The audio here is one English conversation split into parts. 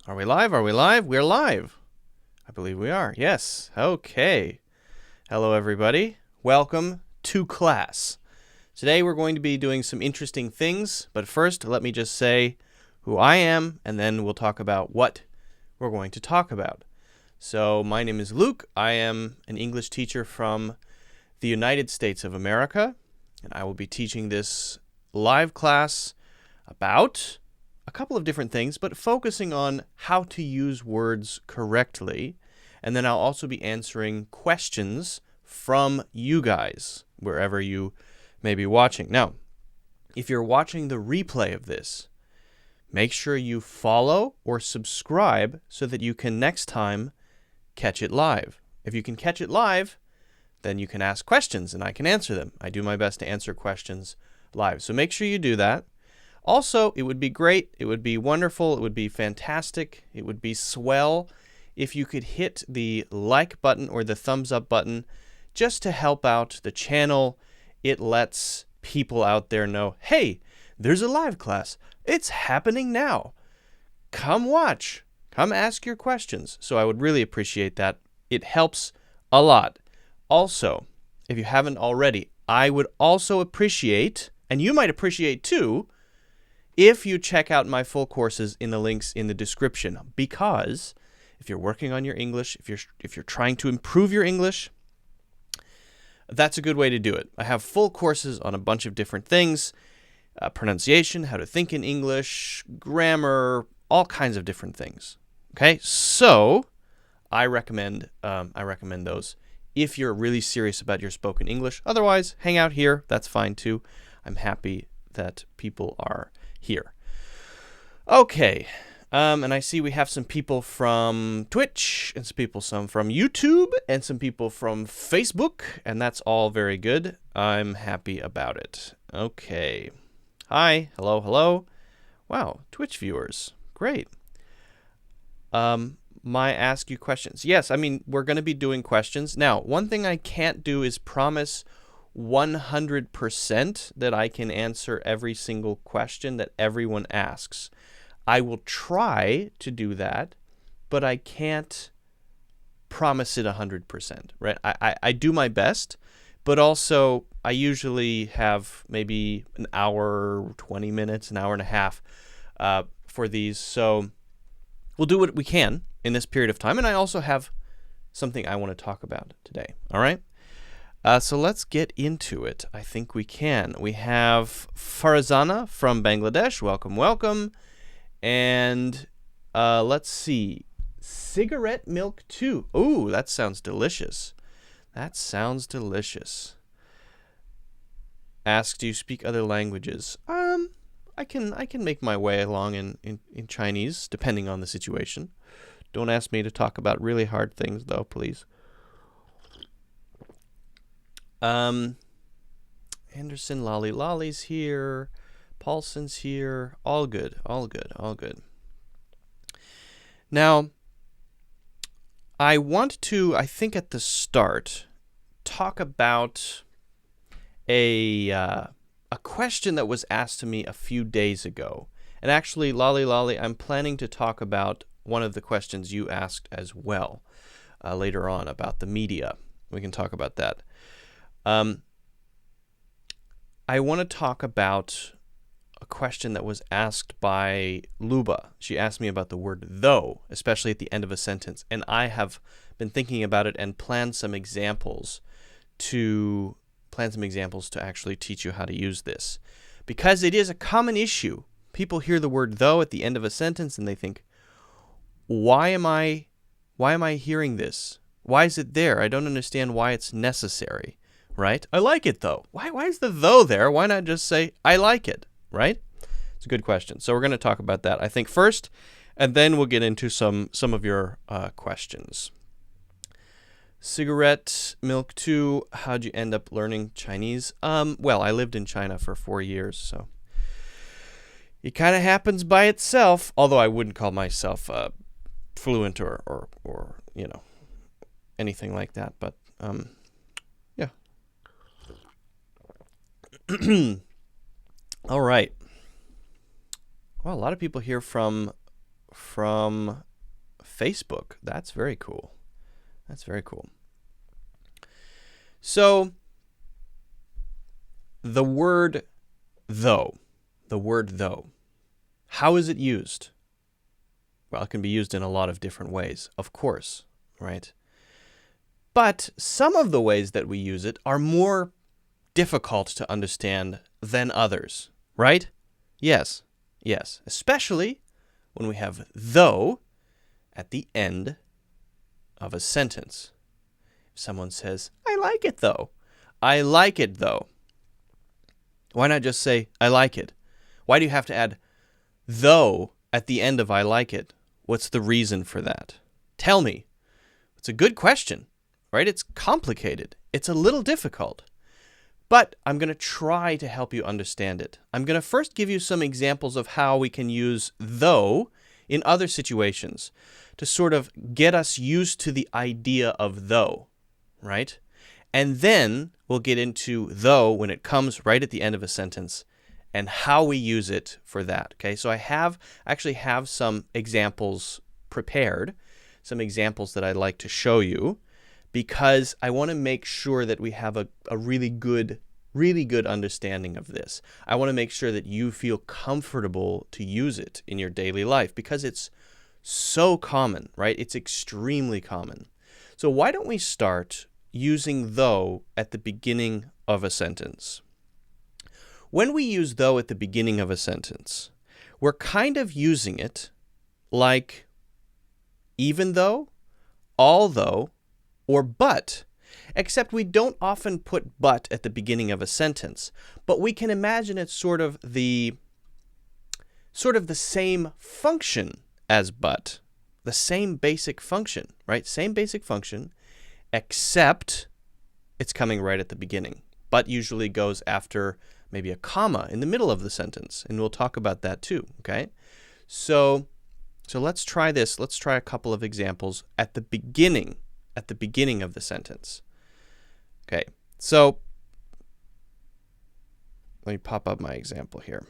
Are we live? Are we live? We're live. I believe we are. Yes. Okay. Hello, everybody. Welcome to class. Today we're going to be doing some interesting things, but first let me just say who I am, and then we'll talk about what we're going to talk about. So my name is Luke. I am an English teacher from the United States of America, and I will be teaching this live class about a couple of different things, but focusing on how to use words correctly. And then I'll also be answering questions from you guys, wherever you may be watching. Now, if you're watching the replay of this, make sure you follow or subscribe so that you can next time catch it live. If you can catch it live, then you can ask questions and I can answer them. I do my best to answer questions live. So make sure you do that. Also, it would be great, it would be wonderful, it would be fantastic, it would be swell if you could hit the like button or the thumbs up button just to help out the channel. It lets people out there know, hey, there's a live class. It's happening now. Come watch. Come ask your questions. So I would really appreciate that. It helps a lot. Also, if you haven't already, I would also appreciate, and you might appreciate too, if you check out my full courses in the links in the description, because if you're working on your English, if you're trying to improve your English, that's a good way to do it. I have full courses on a bunch of different things, pronunciation, how to think in English, grammar, all kinds of different things. Okay, so I recommend those if you're really serious about your spoken English. Otherwise, hang out here. That's fine too. I'm happy that people are here. Okay, and I see we have some people from Twitch, and some from YouTube, and some people from Facebook, and that's all very good. I'm happy about it. Okay. Hi, hello. Wow, Twitch viewers. Great. My ask you questions. Yes, I mean, we're going to be doing questions. Now, one thing I can't do is promise 100% that I can answer every single question that everyone asks. I will try to do that, but I can't promise it 100%, right? I do my best, but also I usually have maybe an hour, 20 minutes, an hour and a half for these. So we'll do what we can in this period of time, and I also have something I want to talk about today, all right? So let's get into it. I think we can. We have Farzana from Bangladesh. Welcome. And let's see. Cigarette milk too. Ooh, that sounds delicious. Ask, do you speak other languages? I can make my way along in Chinese, depending on the situation. Don't ask me to talk about really hard things, though, please. Anderson, Lolly's here. Paulson's here. All good. Now, I want to, I think at the start, talk about a question that was asked to me a few days ago. And actually, Lolly, I'm planning to talk about one of the questions you asked as well later on about the media. We can talk about that. I want to talk about a question that was asked by Luba. She asked me about the word though, especially at the end of a sentence. And I have been thinking about it and planned some examples to actually teach you how to use this. Because it is a common issue. People hear the word though at the end of a sentence and they think, why am I hearing this? Why is it there? I don't understand why it's necessary. Right? I like it though. Why is the though there? Why not just say I like it? Right? It's a good question. So we're going to talk about that, I think, first, and then we'll get into some of your questions. Cigarette milk too. How'd you end up learning Chinese? Well, I lived in China for 4 years, so it kind of happens by itself. Although I wouldn't call myself fluent or anything like that. But yeah. All right. Well, a lot of people here from from Facebook. That's very cool. That's very cool. So, the word though. How is it used? Well, it can be used in a lot of different ways, of course, right? But some of the ways that we use it are more difficult to understand than others, right? Yes, especially when we have though at the end of a sentence. If someone says, I like it though. I like it though. Why not just say, I like it? Why do you have to add though at the end of I like it? What's the reason for that? Tell me. It's a good question, right? It's complicated. It's a little difficult. But I'm going to try to help you understand it. I'm going to first give you some examples of how we can use though in other situations to sort of get us used to the idea of though, right? And then we'll get into though when it comes right at the end of a sentence and how we use it for that, okay? So I actually have some examples prepared, some examples that I'd like to show you, because I want to make sure that we have a really good understanding of this. I want to make sure that you feel comfortable to use it in your daily life because it's so common, right? It's extremely common. So why don't we start using though at the beginning of a sentence? When we use though at the beginning of a sentence, we're kind of using it like even though, although, or but, except we don't often put but at the beginning of a sentence, but we can imagine it's sort of the same function as but, the same basic function, right? Same basic function, except it's coming right at the beginning. But usually goes after maybe a comma in the middle of the sentence, and we'll talk about that too, okay? So let's try this. Let's try a couple of examples at the beginning of the sentence. Okay, so let me pop up my example here.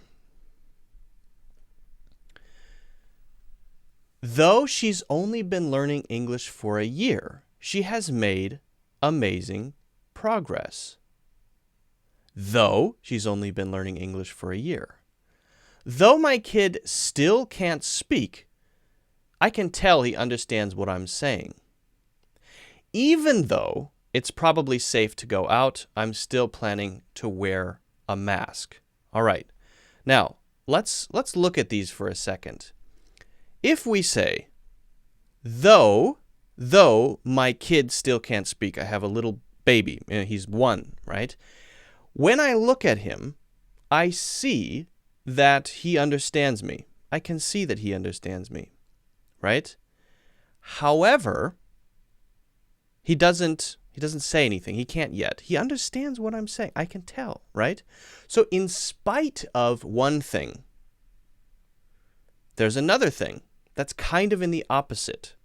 Though she's only been learning English for a year, she has made amazing progress. Though she's only been learning English for a year. Though my kid still can't speak, I can tell he understands what I'm saying. Even though it's probably safe to go out, I'm still planning to wear a mask. All right. Now, let's look at these for a second. If we say, though my kid still can't speak, I have a little baby, he's 1, right? When I look at him, I see that he understands me. I can see that he understands me, right? However, he doesn't say anything. He can't yet. He understands what I'm saying. I can tell, right? So in spite of one thing, there's another thing that's kind of in the opposite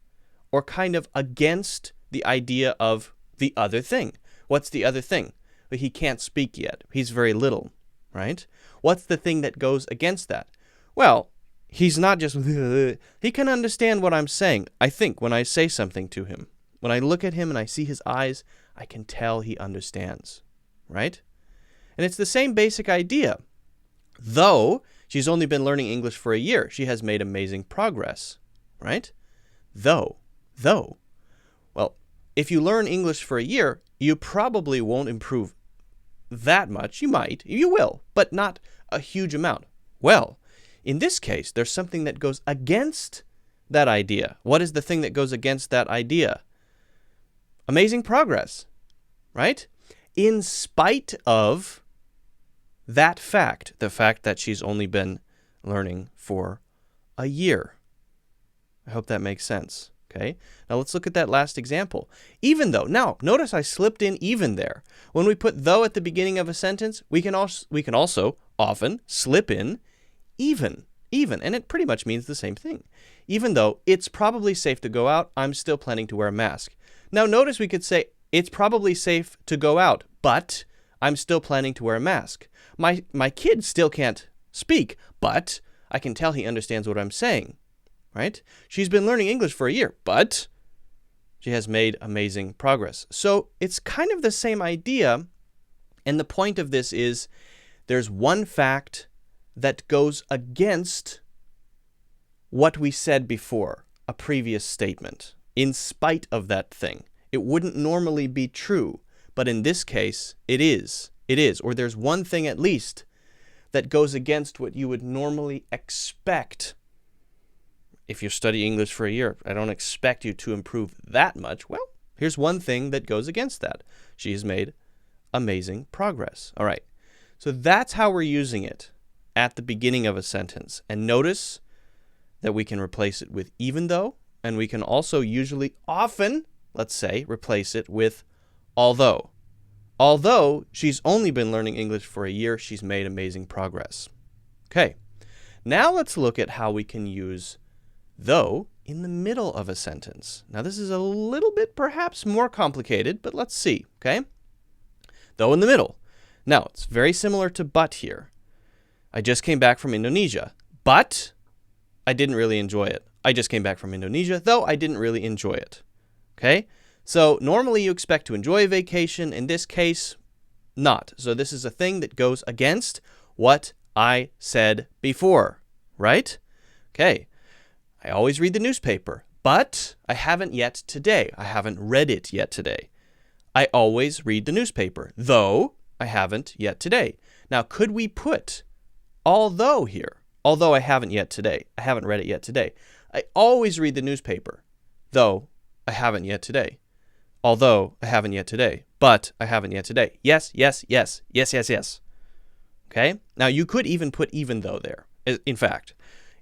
or kind of against the idea of the other thing. What's the other thing? Well, he can't speak yet. He's very little, right? What's the thing that goes against that? Well, he's not just, he can understand what I'm saying. I think when I say something to him, when I look at him and I see his eyes, I can tell he understands, right? And it's the same basic idea. Though she's only been learning English for a year, she has made amazing progress, right? Though. Well, if you learn English for a year, you probably won't improve that much. You will, but not a huge amount. Well, in this case, there's something that goes against that idea. What is the thing that goes against that idea? Amazing progress, right? In spite of that fact, the fact that she's only been learning for a year. I hope that makes sense. Okay, now let's look at that last example. Even though. Now, notice I slipped in even there. When we put though at the beginning of a sentence, we can also often slip in even, and it pretty much means the same thing. Even though it's probably safe to go out, I'm still planning to wear a mask. Now, notice we could say it's probably safe to go out, but I'm still planning to wear a mask. My kid still can't speak, but I can tell he understands what I'm saying, right? She's been learning English for a year, but she has made amazing progress. So it's kind of the same idea. And the point of this is there's one fact that goes against what we said before, a previous statement, in spite of that thing. It wouldn't normally be true, but in this case, it is. It is. Or there's one thing at least that goes against what you would normally expect. If you study English for a year, I don't expect you to improve that much. Well, here's one thing that goes against that. She has made amazing progress. All right. So that's how we're using it at the beginning of a sentence. And notice that we can replace it with even though, and we can also usually often, let's say, replace it with although. Although she's only been learning English for a year, she's made amazing progress. Okay. Now let's look at how we can use though in the middle of a sentence. Now this is a little bit perhaps more complicated, but let's see, okay? Though in the middle. Now, it's very similar to but here. I just came back from Indonesia, but I didn't really enjoy it. I just came back from Indonesia, though I didn't really enjoy it. Okay? So normally you expect to enjoy a vacation. In this case, not. So this is a thing that goes against what I said before, right? Okay. I always read the newspaper, but I haven't yet today. I haven't read it yet today. I always read the newspaper, though I haven't yet today. Now, could we put although here? Although I haven't yet today. I haven't read it yet today. I always read the newspaper, though I haven't yet today. Although I haven't yet today, but I haven't yet today. Yes, yes, yes, yes, yes, yes. Okay? Now, you could even put even though there. In fact,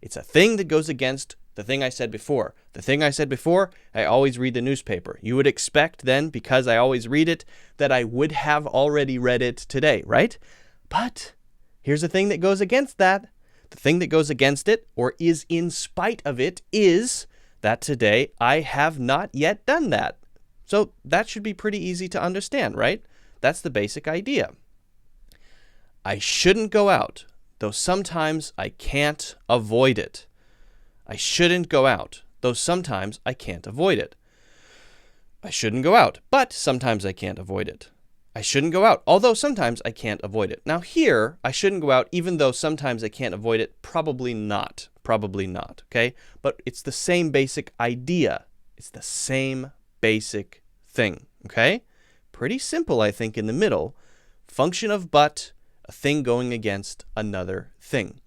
it's a thing that goes against the thing I said before. The thing I said before, I always read the newspaper. You would expect then, because I always read it, that I would have already read it today, right? But here's the thing that goes against that. The thing that goes against it, or is in spite of it, is that today I have not yet done that. So that should be pretty easy to understand, right? That's the basic idea. I shouldn't go out, though sometimes I can't avoid it. I shouldn't go out, though sometimes I can't avoid it. I shouldn't go out, but sometimes I can't avoid it. I shouldn't go out, although sometimes I can't avoid it. Now here, I shouldn't go out, even though sometimes I can't avoid it. Probably not, okay? But it's the same basic idea. It's the same basic thing, okay? Pretty simple, I think, in the middle. Function of but, a thing going against another thing.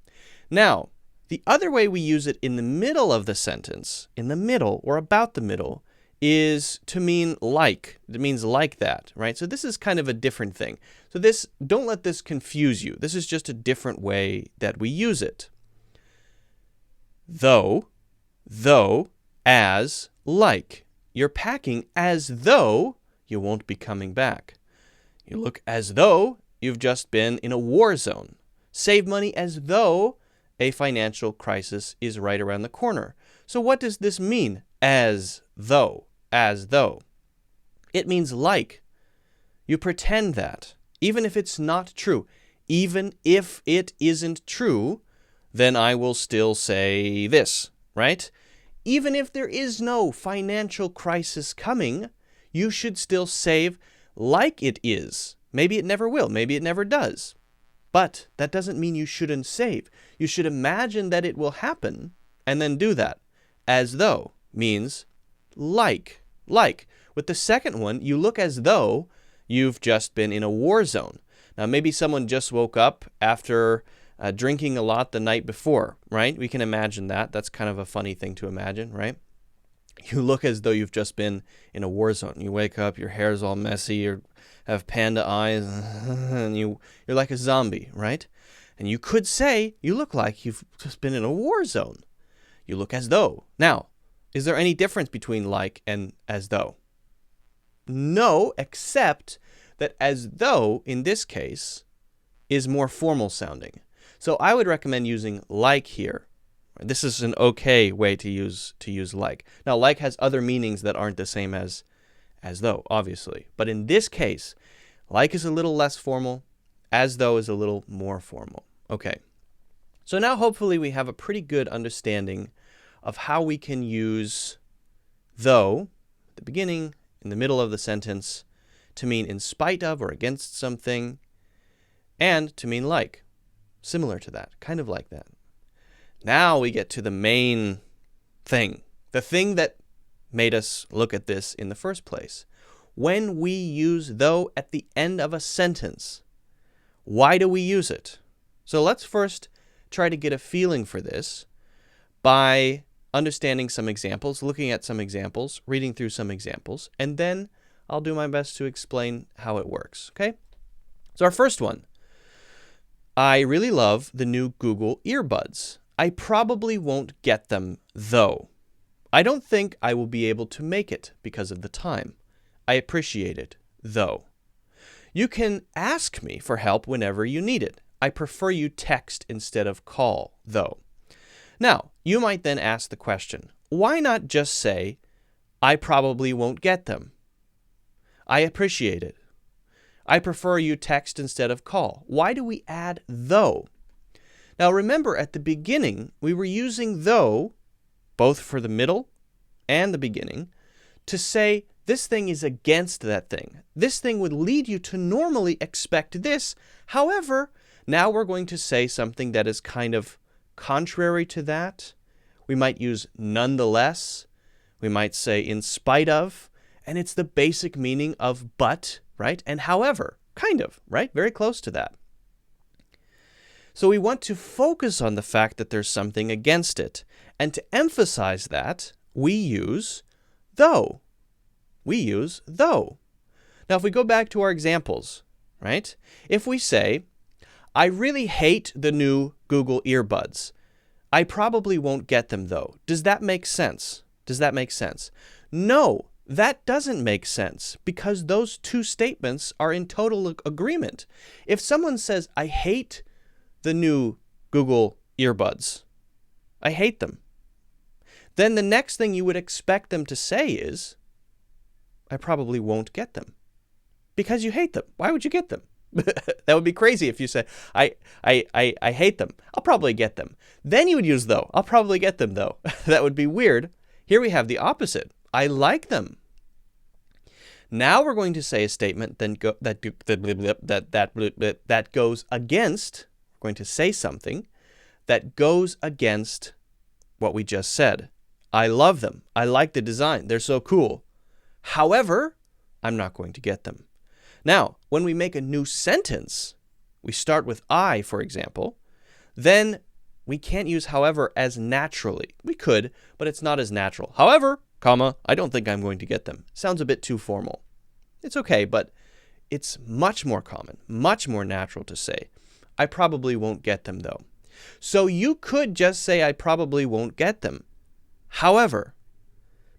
Now, the other way we use it in the middle of the sentence, in the middle or about the middle, is to mean like. It means like that, right? So this is kind of a different thing. So this, don't let this confuse you. This is just a different way that we use it. Though, as, like. You're packing as though you won't be coming back. You look as though you've just been in a war zone. Save money as though a financial crisis is right around the corner. So what does this mean? As though. It means like. You pretend that, even if it's not true. Even if it isn't true, then I will still say this, right? Even if there is no financial crisis coming, you should still save like it is. Maybe it never will. Maybe it never does. But that doesn't mean you shouldn't save. You should imagine that it will happen and then do that. As though means like. With the second one, you look as though you've just been in a war zone. Now, maybe someone just woke up after drinking a lot the night before, right? We can imagine that. That's kind of a funny thing to imagine, right? You look as though you've just been in a war zone. You wake up, your hair's all messy, you have panda eyes, and you're like a zombie, right? And you could say you look like you've just been in a war zone. You look as though. Now, is there any difference between like and as though? No, except that as though, in this case, is more formal sounding. So I would recommend using like here. This is an okay way to use like. Now, like has other meanings that aren't the same as though, obviously. But in this case, like is a little less formal, as though is a little more formal. Okay. So now hopefully we have a pretty good understanding of how we can use though at the beginning, in the middle of the sentence, to mean in spite of or against something, and to mean like, similar to that, kind of like that. Now we get to the main thing, the thing that made us look at this in the first place. When we use though at the end of a sentence, why do we use it? So let's first try to get a feeling for this by understanding some examples, looking at some examples, reading through some examples, and then I'll do my best to explain how it works, okay? So our first one, I really love the new Google earbuds. I probably won't get them though. I don't think I will be able to make it because of the time. I appreciate it though. You can ask me for help whenever you need it. I prefer you text instead of call though. Now, you might then ask the question, why not just say, I probably won't get them? I appreciate it. I prefer you text instead of call. Why do we add though? Now remember, at the beginning, we were using though, both for the middle and the beginning, to say this thing is against that thing. This thing would lead you to normally expect this. However, now we're going to say something that is kind of contrary to that. We might use nonetheless. We might say in spite of. And it's the basic meaning of but, right? And however, kind of, right? Very close to that. So we want to focus on the fact that there's something against it. And to emphasize that, we use though. We use though. Now, if we go back to our examples, right? If we say, I really hate the new Google earbuds. I probably won't get them though. Does that make sense? Does that make sense? No, that doesn't make sense because those two statements are in total agreement. If someone says, I hate the new Google earbuds, I hate them, then the next thing you would expect them to say is, I probably won't get them because you hate them. Why would you get them? That would be crazy if you said, I hate them. I'll probably get them. Then you would use though. I'll probably get them though. That would be weird. Here we have the opposite. I like them. Now we're going to say a statement that goes against, we're going to say something that goes against what we just said. I love them. I like the design. They're so cool. However, I'm not going to get them. Now, when we make a new sentence, we start with I, for example, then we can't use however as naturally. We could, but it's not as natural. However, comma, I don't think I'm going to get them. Sounds a bit too formal. It's okay, but it's much more common, much more natural to say, I probably won't get them though. So you could just say, I probably won't get them. However,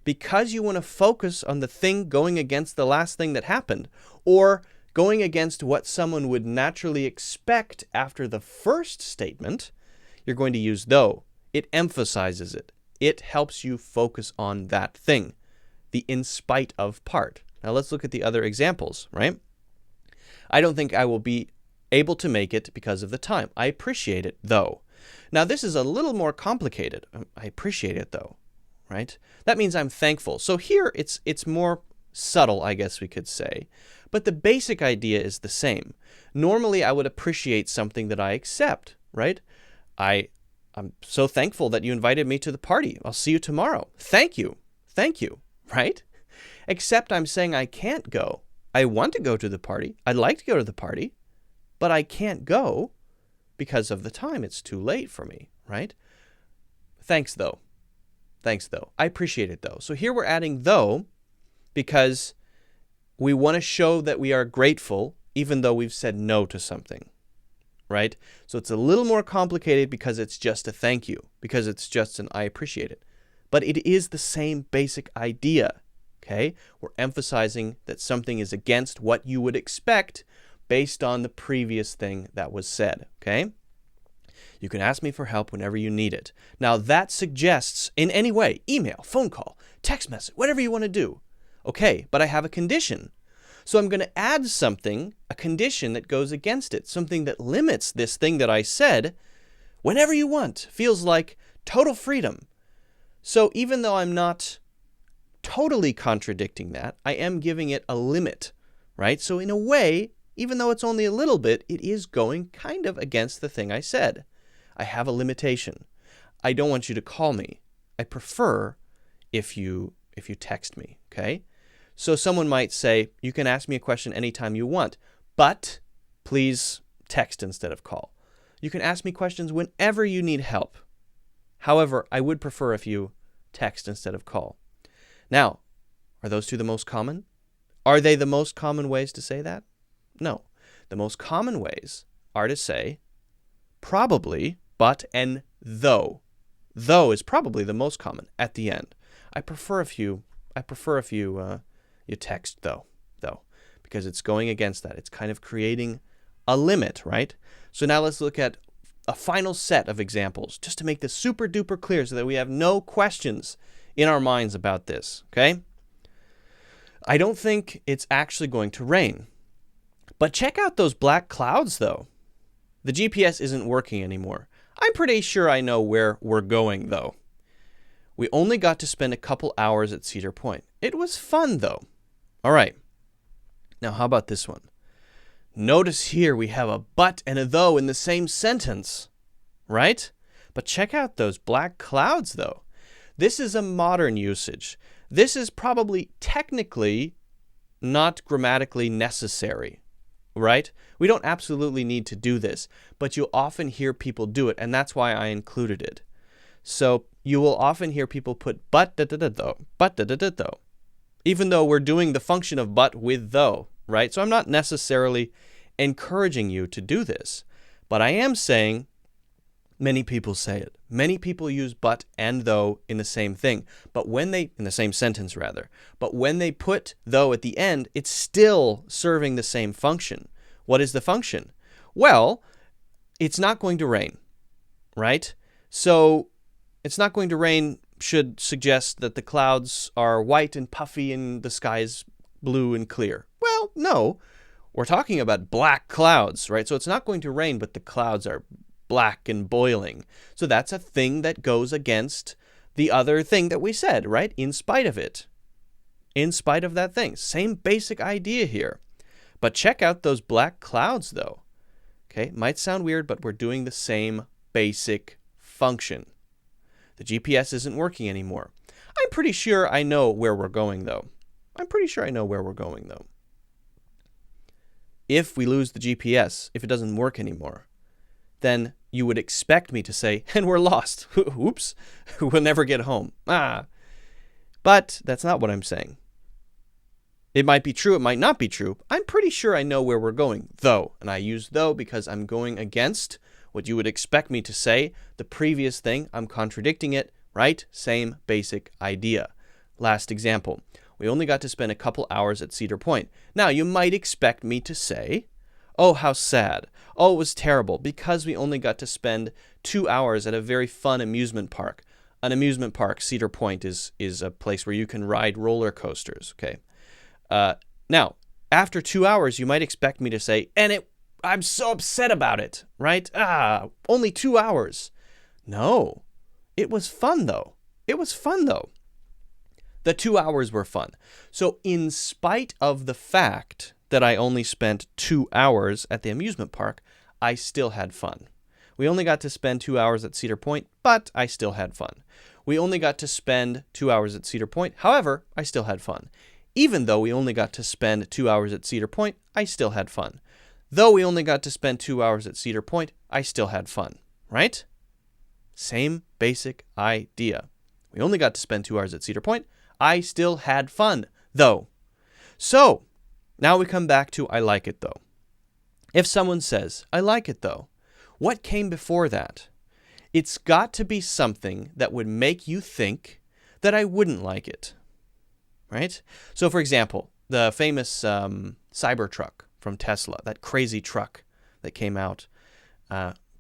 because you want to focus on the thing going against the last thing that happened, or going against what someone would naturally expect after the first statement, you're going to use though. It emphasizes it. It helps you focus on that thing, the in spite of part. Now let's look at the other examples, right? I don't think I will be able to make it because of the time. I appreciate it though. Now this is a little more complicated. I appreciate it though, right? That means I'm thankful. So here it's more subtle, I guess we could say. But the basic idea is the same. Normally I would appreciate something that I accept, right? I'm so thankful that you invited me to the party. I'll see you tomorrow. Thank you. Thank you, right? Except I'm saying I can't go. I want to go to the party. I'd like to go to the party, but I can't go because of the time. It's too late for me, right? Thanks, though. Thanks, though. I appreciate it, though. So here we're adding though because we want to show that we are grateful even though we've said no to something, right? So it's a little more complicated because it's just a thank you, because it's just an I appreciate it. But it is the same basic idea, okay? We're emphasizing that something is against what you would expect based on the previous thing that was said, okay? You can ask me for help whenever you need it. Now that suggests in any way, email, phone call, text message, whatever you want to do. Okay, but I have a condition. So I'm going to add something, a condition that goes against it, something that limits this thing that I said whenever you want. Feels like total freedom. So even though I'm not totally contradicting that, I am giving it a limit, right? So in a way, even though it's only a little bit, it is going kind of against the thing I said. I have a limitation. I don't want you to call me. I prefer if you text me, okay? So someone might say, you can ask me a question anytime you want, but please text instead of call. You can ask me questions whenever you need help. However, I would prefer if you text instead of call. Now, are those two the most common? Are they the most common ways to say that? No. The most common ways are to say probably, but, and though. Though is probably the most common at the end. I prefer if you text though, because it's going against that. It's kind of creating a limit, right? So now let's look at a final set of examples just to make this super duper clear so that we have no questions in our minds about this, okay? I don't think it's actually going to rain. But check out those black clouds, though. The GPS isn't working anymore. I'm pretty sure I know where we're going, though. We only got to spend a couple hours at Cedar Point. It was fun, though. All right. Now, how about this one? Notice here we have a but and a though in the same sentence, right? But check out those black clouds, though. This is a modern usage. This is probably technically not grammatically necessary, right? We don't absolutely need to do this, but you'll often hear people do it, and that's why I included it. So you will often hear people put but though, even though we're doing the function of but with though, right? So I'm not necessarily encouraging you to do this, but I am saying many people say it. Many people use but and though in the same thing, in the same sentence rather. But when they put though at the end, it's still serving the same function. What is the function? Well, it's not going to rain, right? So it's not going to rain should suggest that the clouds are white and puffy and the sky is blue and clear. Well, no. We're talking about black clouds, right? So it's not going to rain, but the clouds are black and boiling. So that's a thing that goes against the other thing that we said, right? In spite of it. In spite of that thing. Same basic idea here. But check out those black clouds, though. Okay, might sound weird, but we're doing the same basic function. The GPS isn't working anymore. I'm pretty sure I know where we're going, though. If we lose the GPS, if it doesn't work anymore, then you would expect me to say, and we're lost. Oops, we'll never get home. But that's not what I'm saying. It might be true, it might not be true. I'm pretty sure I know where we're going, though. And I use though because I'm going against what you would expect me to say. The previous thing, I'm contradicting it, right? Same basic idea. Last example. We only got to spend a couple hours at Cedar Point. Now, you might expect me to say, oh, how sad. Oh, it was terrible because we only got to spend 2 hours at a very fun amusement park. An amusement park, Cedar Point, is a place where you can ride roller coasters, okay? Now, after 2 hours, you might expect me to say, I'm so upset about it, right? Only 2 hours. No, it was fun, though. The 2 hours were fun. So in spite of the fact that I only spent 2 hours at the amusement park, I still had fun. We only got to spend 2 hours at Cedar Point, but I still had fun. We only got to spend 2 hours at Cedar Point. However, I still had fun. Even though we only got to spend 2 hours at Cedar Point, I still had fun. Though we only got to spend 2 hours at Cedar Point, I still had fun, right? Same basic idea. We only got to spend 2 hours at Cedar Point. I still had fun, though. So, now we come back to I like it, though. If someone says, I like it, though, what came before that? It's got to be something that would make you think that I wouldn't like it, right? So, for example, the famous Cybertruck from Tesla, that crazy truck that came out,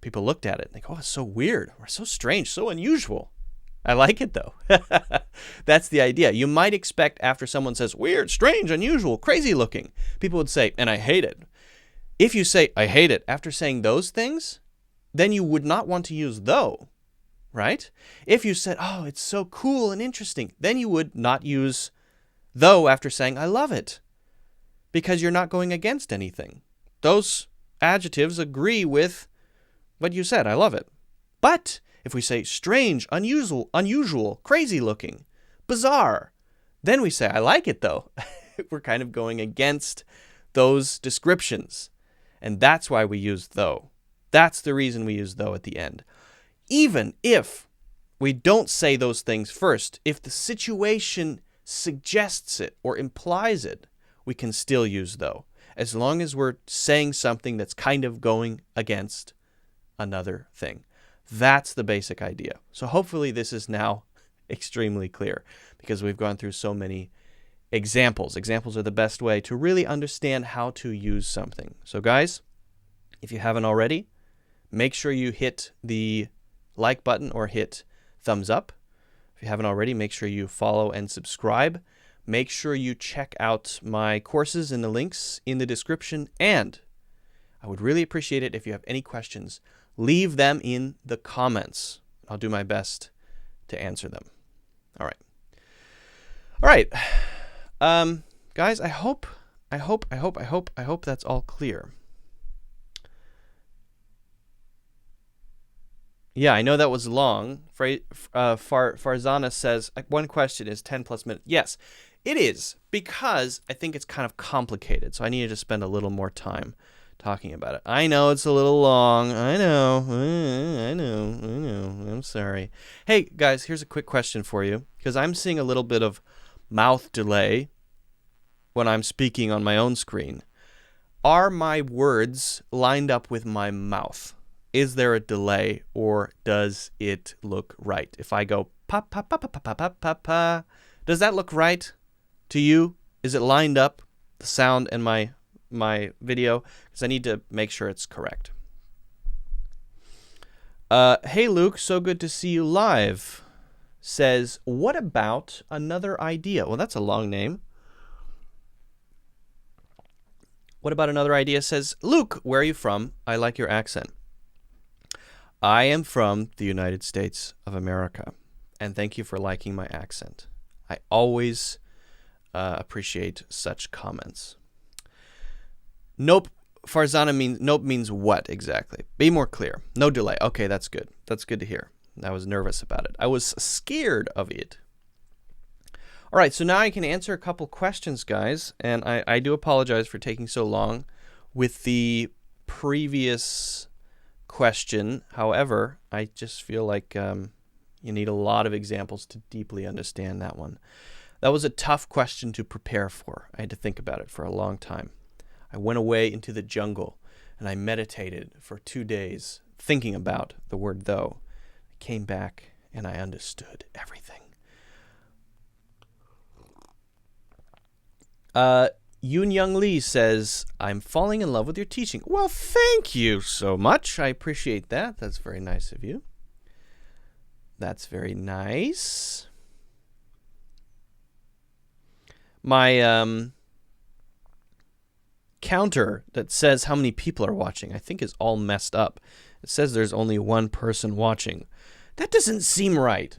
people looked at it and they go, oh, it's so weird, or so strange, so unusual. I like it, though. That's the idea. You might expect after someone says, weird, strange, unusual, crazy looking, people would say, and I hate it. If you say, I hate it, after saying those things, then you would not want to use though, right? If you said, oh, it's so cool and interesting, then you would not use though after saying, I love it, because you're not going against anything. Those adjectives agree with what you said, I love it. But if we say strange, unusual, crazy looking, bizarre, then we say, I like it though. We're kind of going against those descriptions. And that's why we use though. That's the reason we use though at the end. Even if we don't say those things first, if the situation suggests it or implies it, we can still use though, as long as we're saying something that's kind of going against another thing. That's the basic idea. So hopefully this is now extremely clear, because we've gone through so many examples. Examples are the best way to really understand how to use something. So guys, if you haven't already, make sure you hit the like button or hit thumbs up. If you haven't already, make sure you follow and subscribe. Make sure you check out my courses in the links in the description. And I would really appreciate it if you have any questions, leave them in the comments. I'll do my best to answer them. All right. All right. Guys, I hope that's all clear. Yeah, I know that was long. Farzana says, one question is 10 plus minutes. Yes, it is, because I think it's kind of complicated. So I needed to spend a little more time talking about it. I know it's a little long. I know. I'm sorry. Hey, guys, here's a quick question for you, because I'm seeing a little bit of mouth delay when I'm speaking on my own screen. Are my words lined up with my mouth? Is there a delay, or does it look right? If I go pa pa pa pa pa pa pa pa pa, does that look right to you? Is it lined up, the sound and my video? Because I need to make sure it's correct. Hey Luke, so good to see you live. Says, what about another idea? Well, that's a long name. What about another idea? Says, Luke, where are you from? I like your accent. I am from the United States of America, and thank you for liking my accent. I always appreciate such comments. Nope. Farzana means nope means what exactly? Be more clear. No delay. Okay, that's good. That's good to hear. I was nervous about it. I was scared of it. All right, so now I can answer a couple questions, guys, and I do apologize for taking so long with the previous question. However, I just feel like you need a lot of examples to deeply understand that one. That was a tough question to prepare for. I had to think about it for a long time. I went away into the jungle and I meditated for 2 days thinking about the word though. I came back and I understood everything. Yoon Young Lee says, I'm falling in love with your teaching. Well, thank you so much. I appreciate that. That's very nice of you. That's very nice. My counter that says how many people are watching, I think is all messed up. It says there's only one person watching. That doesn't seem right.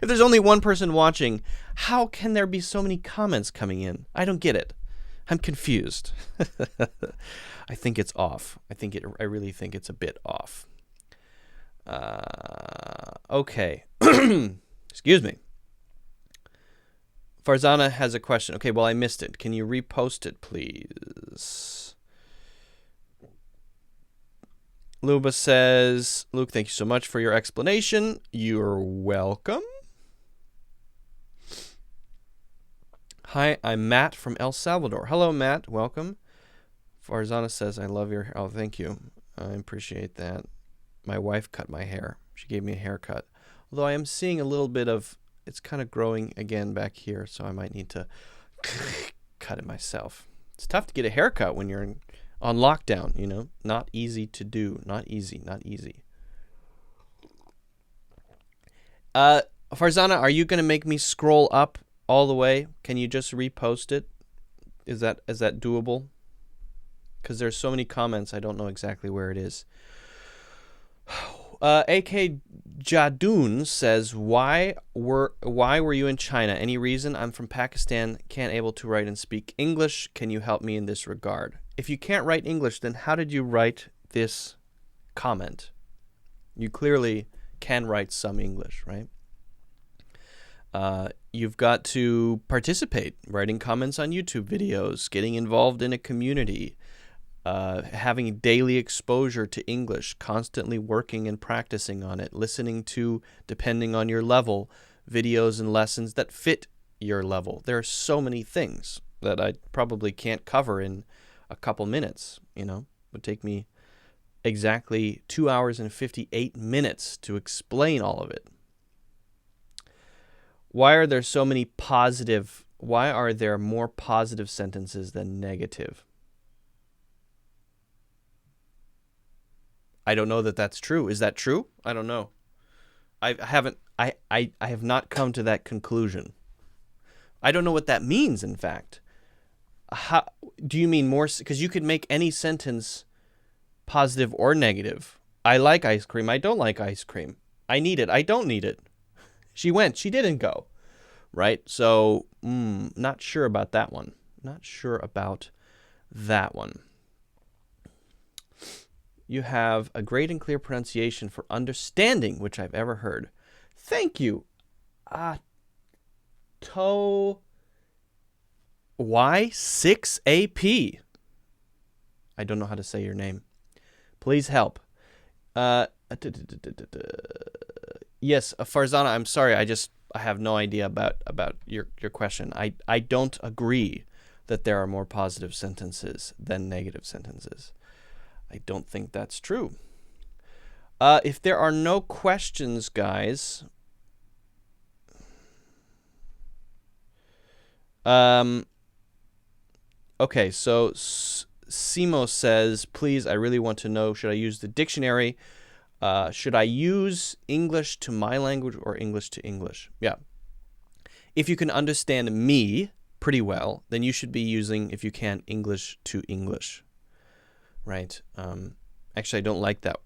If there's only one person watching, how can there be so many comments coming in? I don't get it. I'm confused. I think it's off. I really think it's a bit off. Okay. Excuse me. Farzana has a question. Okay, well, I missed it. Can you repost it, please? Luba says, Luke, thank you so much for your explanation. You're welcome. Hi, I'm Matt from El Salvador. Hello, Matt. Welcome. Farzana says, I love your hair. Oh, thank you. I appreciate that. My wife cut my hair. She gave me a haircut. Although I am seeing a little bit of, it's kind of growing again back here, so I might need to cut it myself. It's tough to get a haircut when you're on lockdown, you know. Not easy to do. Not easy. Farzana, are you going to make me scroll up all the way? Can you just repost it? Is that doable? Because there's so many comments, I don't know exactly where it is. AK Jadoon says, why were you in China? Any reason? I'm from Pakistan, can't able to write and speak English. Can you help me in this regard? If you can't write English, then how did you write this comment? You clearly can write some English, right? You've got to participate, writing comments on YouTube videos, getting involved in a community, having daily exposure to English, constantly working and practicing on it, listening to, depending on your level, videos and lessons that fit your level. There are so many things that I probably can't cover in a couple minutes. It would take me exactly 2 hours and 58 minutes to explain all of it. Why are there more positive sentences than negative? I don't know that that's true. Is that true? I don't know. I have not come to that conclusion. I don't know what that means, in fact. How do you mean more? Because you could make any sentence positive or negative. I like ice cream. I don't like ice cream. I need it. I don't need it. She went. She didn't go. Right? So, not sure about that one. Not sure about that one. You have a great and clear pronunciation for understanding, which I've ever heard. Thank you. Y6AP. I don't know how to say your name. Please help. Yes, Farzana, I'm sorry. I have no idea about your question. I don't agree that there are more positive sentences than negative sentences. I don't think that's true. If there are no questions, guys, okay, so Simo says, please, I really want to know, should I use the dictionary? Should I use English to my language or English to English? Yeah. If you can understand me pretty well, then you should be using, if you can, English to English. Right? Actually, I don't like that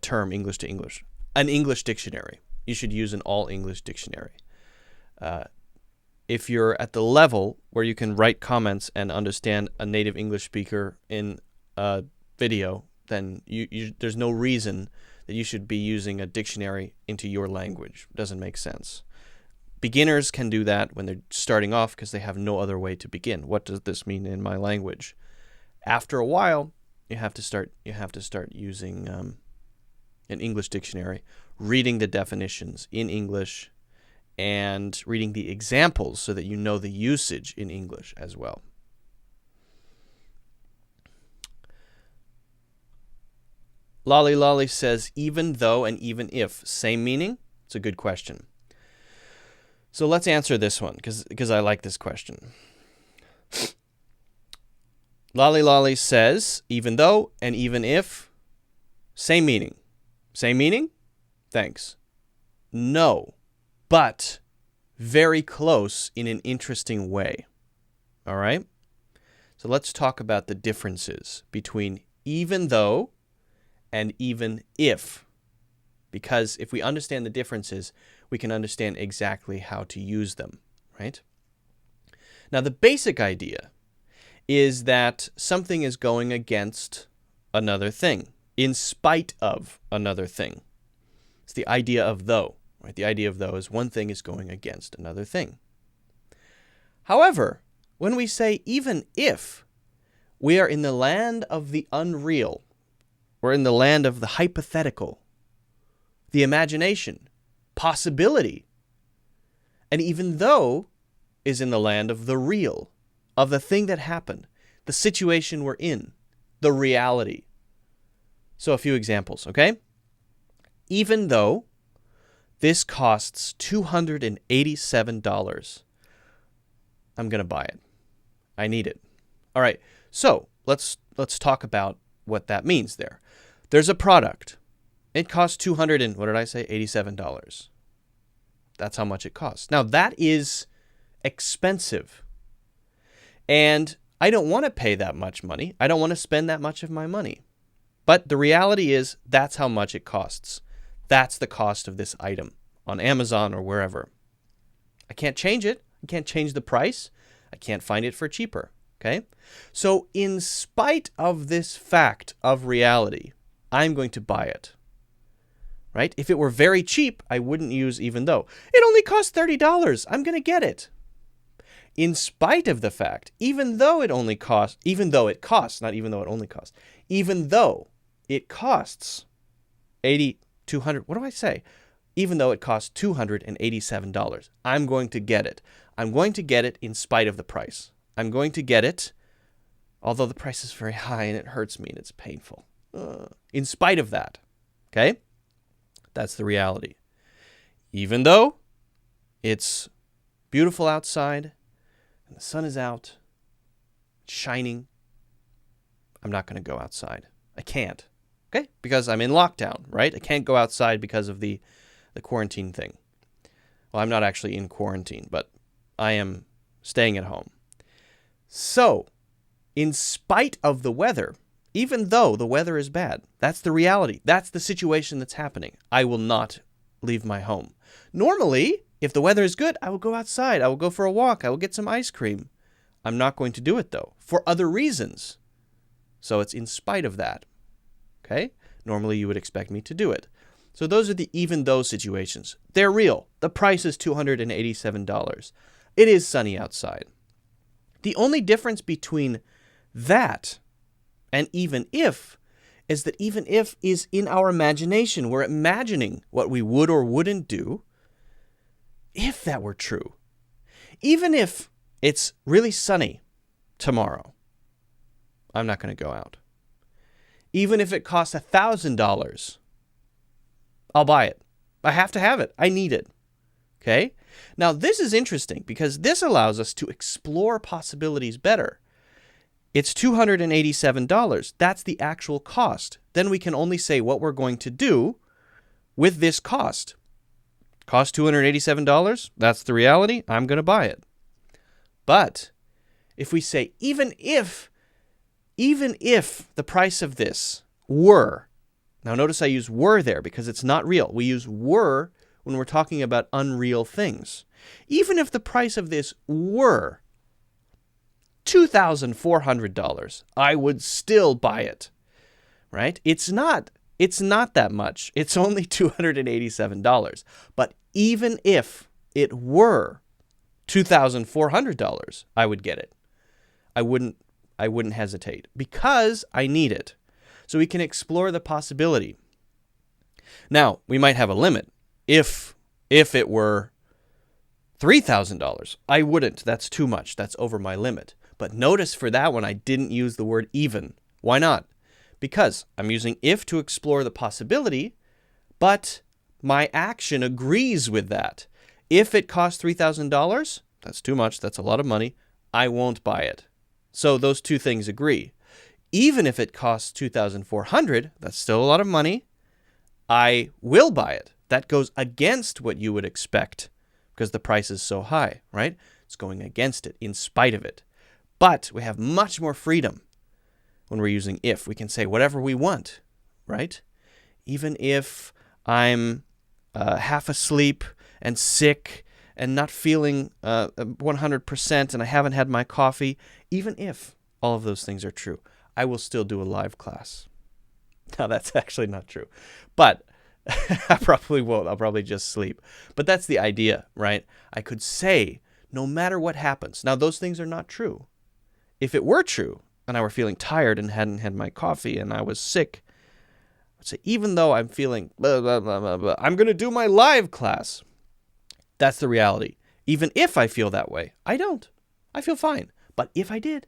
term, English to English. An English dictionary. You should use an all-English dictionary. If you're at the level where you can write comments and understand a native English speaker in a video, then there's no reason that you should be using a dictionary into your language. It doesn't make sense. Beginners can do that when they're starting off because they have no other way to begin. What does this mean in my language? After a while, you have to start using an English dictionary, reading the definitions in English, and reading the examples so that you know the usage in English as well. Lolly Lolly says, even though and even if, same meaning? It's a good question. So let's answer this one because I like this question. Lolly Lolly says, even though and even if, same meaning. Same meaning? Thanks. No, but very close in an interesting way. All right? So let's talk about the differences between even though and even if. Because if we understand the differences, we can understand exactly how to use them, right? Now, the basic idea is that something is going against another thing, in spite of another thing. It's the idea of though, right? The idea of though is one thing is going against another thing. However, when we say even if, we are in the land of the unreal. We're in the land of the hypothetical, the imagination, possibility. And even though is in the land of the real, of the thing that happened, the situation we're in, the reality. So a few examples, okay? Even though this costs $287, I'm going to buy it. I need it. All right, so let's talk what that means there. There's a product. It costs $87. That's how much it costs. Now, that is expensive. And I don't want to pay that much money. I don't want to spend that much of my money. But the reality is that's how much it costs. That's the cost of this item on Amazon or wherever. I can't change it. I can't change the price. I can't find it for cheaper. Okay? So in spite of this fact of reality, I'm going to buy it. Right? If it were very cheap, I wouldn't use even though. It only costs $30. I'm going to get it. In spite of the fact, even though it costs, even though it costs 200, what do I say? Even though it costs $287, I'm going to get it. I'm going to get it in spite of the price. I'm going to get it, although the price is very high and it hurts me and it's painful. In spite of that, okay? That's the reality. Even though it's beautiful outside and the sun is out, it's shining, I'm not going to go outside. I can't, okay? Because I'm in lockdown, right? I can't go outside because of the quarantine thing. Well, I'm not actually in quarantine, but I am staying at home. So, in spite of the weather, even though the weather is bad, that's the reality. That's the situation that's happening. I will not leave my home. Normally, if the weather is good, I will go outside. I will go for a walk. I will get some ice cream. I'm not going to do it, though, for other reasons. So it's in spite of that. Okay? Normally, you would expect me to do it. So those are the even though situations. They're real. The price is $287. It is sunny outside. The only difference between that and even if is that even if is in our imagination. We're imagining what we would or wouldn't do if that were true. Even if it's really sunny tomorrow, I'm not going to go out. Even if it costs $1,000, I'll buy it. I have to have it. I need it. Okay? Now, this is interesting because this allows us to explore possibilities better. It's $287. That's the actual cost. Then we can only say what we're going to do with this cost. Cost $287? That's the reality. I'm going to buy it. But if we say, even if the price of this were, now notice I use were there because it's not real. We use were when we're talking about unreal things. Even if the price of this were $2,400, I would still buy it, right? It's not that much. It's only $287. But even if it were $2,400, I would get it. I wouldn't hesitate because I need it. So we can explore the possibility. Now, we might have a limit. If it were $3,000, I wouldn't. That's too much. That's over my limit. But notice for that one, I didn't use the word even. Why not? Because I'm using if to explore the possibility, but my action agrees with that. If it costs $3,000, that's too much. That's a lot of money. I won't buy it. So those two things agree. Even if it costs $2,400, that's still a lot of money. I will buy it. That goes against what you would expect because the price is so high, right? It's going against it in spite of it. But we have much more freedom when we're using if. We can say whatever we want, right? Even if I'm half asleep and sick and not feeling 100% and I haven't had my coffee, even if all of those things are true, I will still do a live class. Now, that's actually not true. But I probably won't. I'll probably just sleep. But that's the idea, right? I could say no matter what happens. Now, those things are not true. If it were true, and I were feeling tired and hadn't had my coffee and I was sick, I'd say, even though I'm feeling blah, blah, blah, blah, blah, I'm going to do my live class. That's the reality. Even if I feel that way, I don't. I feel fine. But if I did,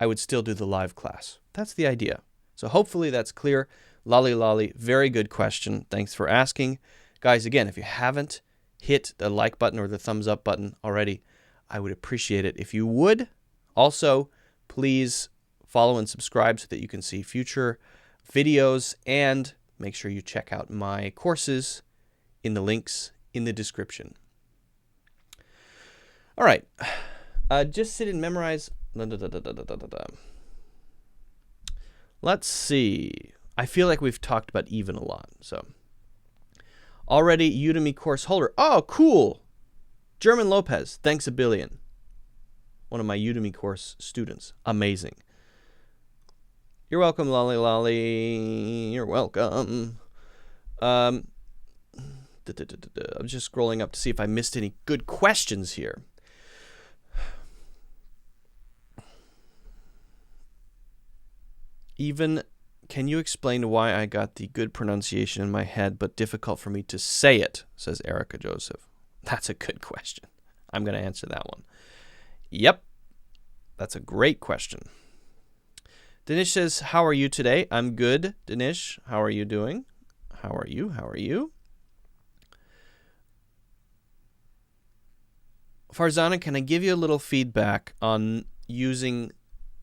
I would still do the live class. That's the idea. So hopefully that's clear. Lolly Lolly, very good question. Thanks for asking. Guys, again, if you haven't hit the like button or the thumbs up button already, I would appreciate it if you would. Also, please follow and subscribe so that you can see future videos, and make sure you check out my courses in the links in the description. All right. Just sit and memorize. Let's see. I feel like we've talked about even a lot. So Already Udemy course holder. Oh, cool. German Lopez, thanks a billion. One of my Udemy course students. Amazing. You're welcome, Lolly Lolly. You're welcome. I'm just scrolling up to see if I missed any good questions here. Even, can you explain why I got the good pronunciation in my head but difficult for me to say it, says Erica Joseph. That's a good question. I'm going to answer that one. Yep. That's a great question. Dinesh says, how are you today? I'm good, Dinesh. How are you doing? How are you? How are you? Farzana, can I give you a little feedback on using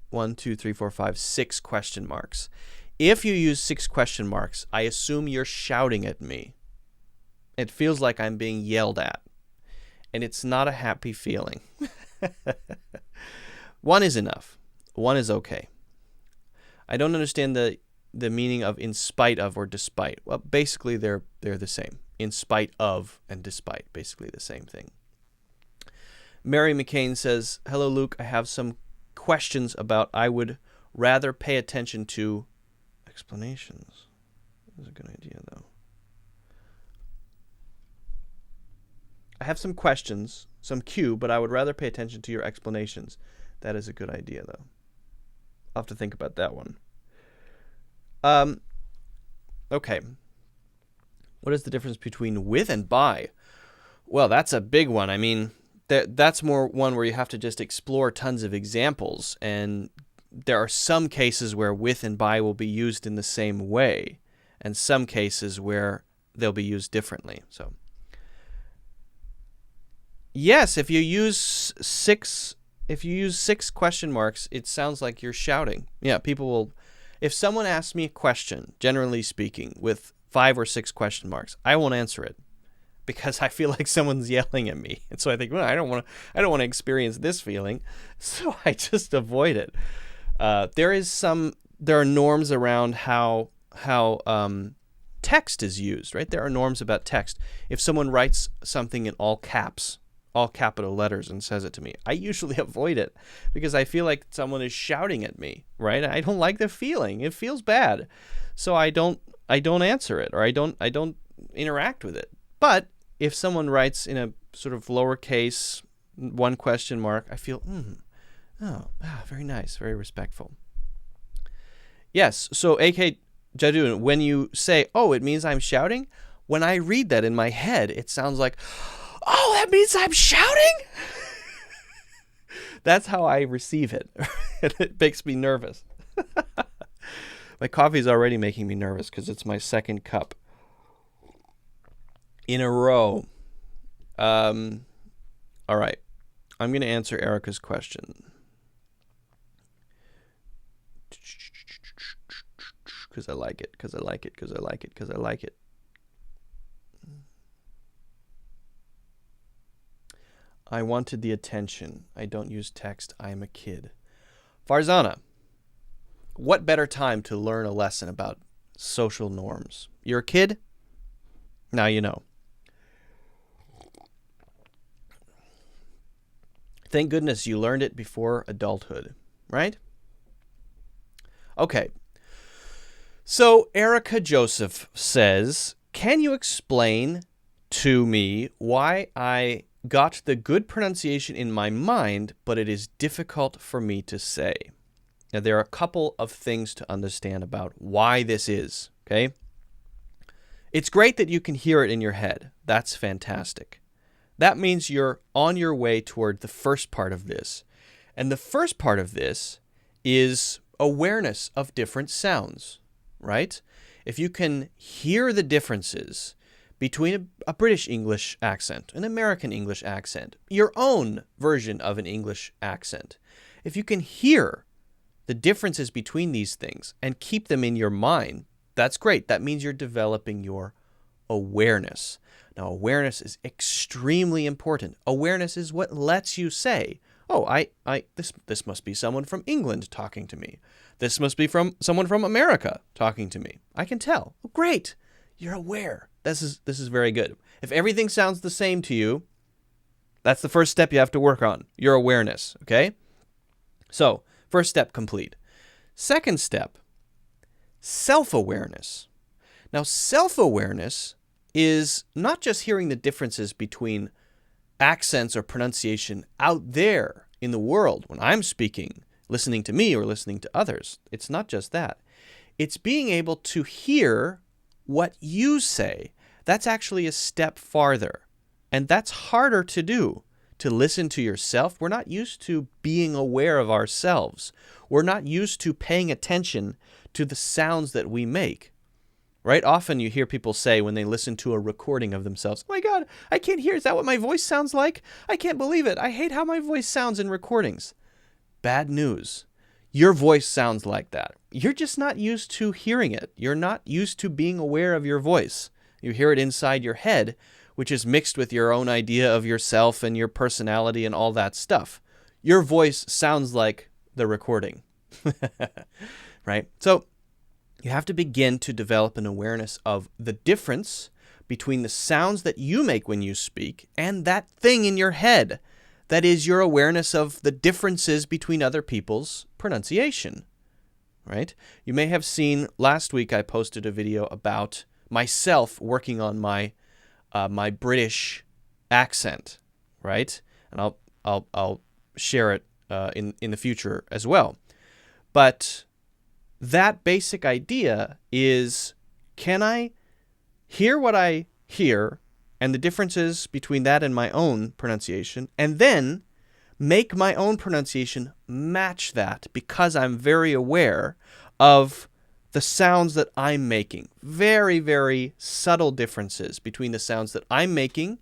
1, 2, 3, 4, 5, 6 question marks? If you use 6 question marks, I assume you're shouting at me. It feels like I'm being yelled at. And it's not a happy feeling. 1 is enough. 1 is okay. I don't understand the meaning of in spite of or despite. Well, basically they're the same. In spite of and despite, basically the same thing. Mary McCain says, hello, Luke. I have some questions about I would rather pay attention to explanations. That's a good idea, though. I have some questions, some cue, but I would rather pay attention to your explanations. That is a good idea, though. I'll have to think about that one. Okay. What is the difference between with and by? Well, that's a big one. I mean, that's more one where you have to just explore tons of examples. And there are some cases where with and by will be used in the same way, and some cases where they'll be used differently. So, yes, if you use 6 question marks, it sounds like you're shouting. Yeah, people will. If someone asks me a question, generally speaking, with 5 or 6 question marks, I won't answer it because I feel like someone's yelling at me, and so I think, well, I don't want to experience this feeling, so I just avoid it. There are norms around how text is used, right? There are norms about text. If someone writes something in all caps, all capital letters, and says it to me, I usually avoid it because I feel like someone is shouting at me, right? I don't like the feeling. It feels bad. So I don't answer it, or I don't interact with it. But if someone writes in a sort of lowercase 1 question mark, I feel, very nice, very respectful. Yes, so AK Jadun, when you say, oh, it means I'm shouting, when I read that in my head, it sounds like, oh, that means I'm shouting? That's how I receive it. It makes me nervous. My coffee is already making me nervous because it's my 2nd cup in a row. All right. I'm going to answer Erica's question. Because I like it, because I like it, because I like it, because I like it. I wanted the attention. I don't use text. I am a kid. Farzana, what better time to learn a lesson about social norms? You're a kid? Now you know. Thank goodness you learned it before adulthood, right? Okay. So Erica Joseph says, can you explain to me why I got the good pronunciation in my mind, but it is difficult for me to say? Now, there are a couple of things to understand about why this is, okay? It's great that you can hear it in your head. That's fantastic. That means you're on your way toward the first part of this. And the first part of this is awareness of different sounds, right? If you can hear the differences between a British English accent, an American English accent, your own version of an English accent, if you can hear the differences between these things and keep them in your mind, that's great. That means you're developing your awareness. Now, awareness is extremely important. Awareness is what lets you say, oh, this must be someone from England talking to me. This must be from someone from America talking to me. I can tell. Oh, great. You're aware. this is very good. If everything sounds the same to you, that's the first step you have to work on, your awareness, okay? So, first step complete. Second step, self-awareness. Now, self-awareness is not just hearing the differences between accents or pronunciation out there in the world when I'm speaking, listening to me or listening to others. It's not just that. It's being able to hear what you say. That's actually a step farther. And that's harder to do, to listen to yourself. We're not used to being aware of ourselves. We're not used to paying attention to the sounds that we make. Right? Often you hear people say when they listen to a recording of themselves, "Oh my God, I can't hear. Is that what my voice sounds like? I can't believe it. I hate how my voice sounds in recordings." Bad news. Your voice sounds like that. You're just not used to hearing it. You're not used to being aware of your voice. You hear it inside your head, which is mixed with your own idea of yourself and your personality and all that stuff. Your voice sounds like the recording. Right? So you have to begin to develop an awareness of the difference between the sounds that you make when you speak and that thing in your head. That is your awareness of the differences between other people's pronunciation, right? You may have seen last week I posted a video about myself working on my British accent, right? And I'll share it in the future as well. But that basic idea is, can I hear what I hear and the differences between that and my own pronunciation, and then make my own pronunciation match that because I'm very aware of the sounds that I'm making. Very, very subtle differences between the sounds that I'm making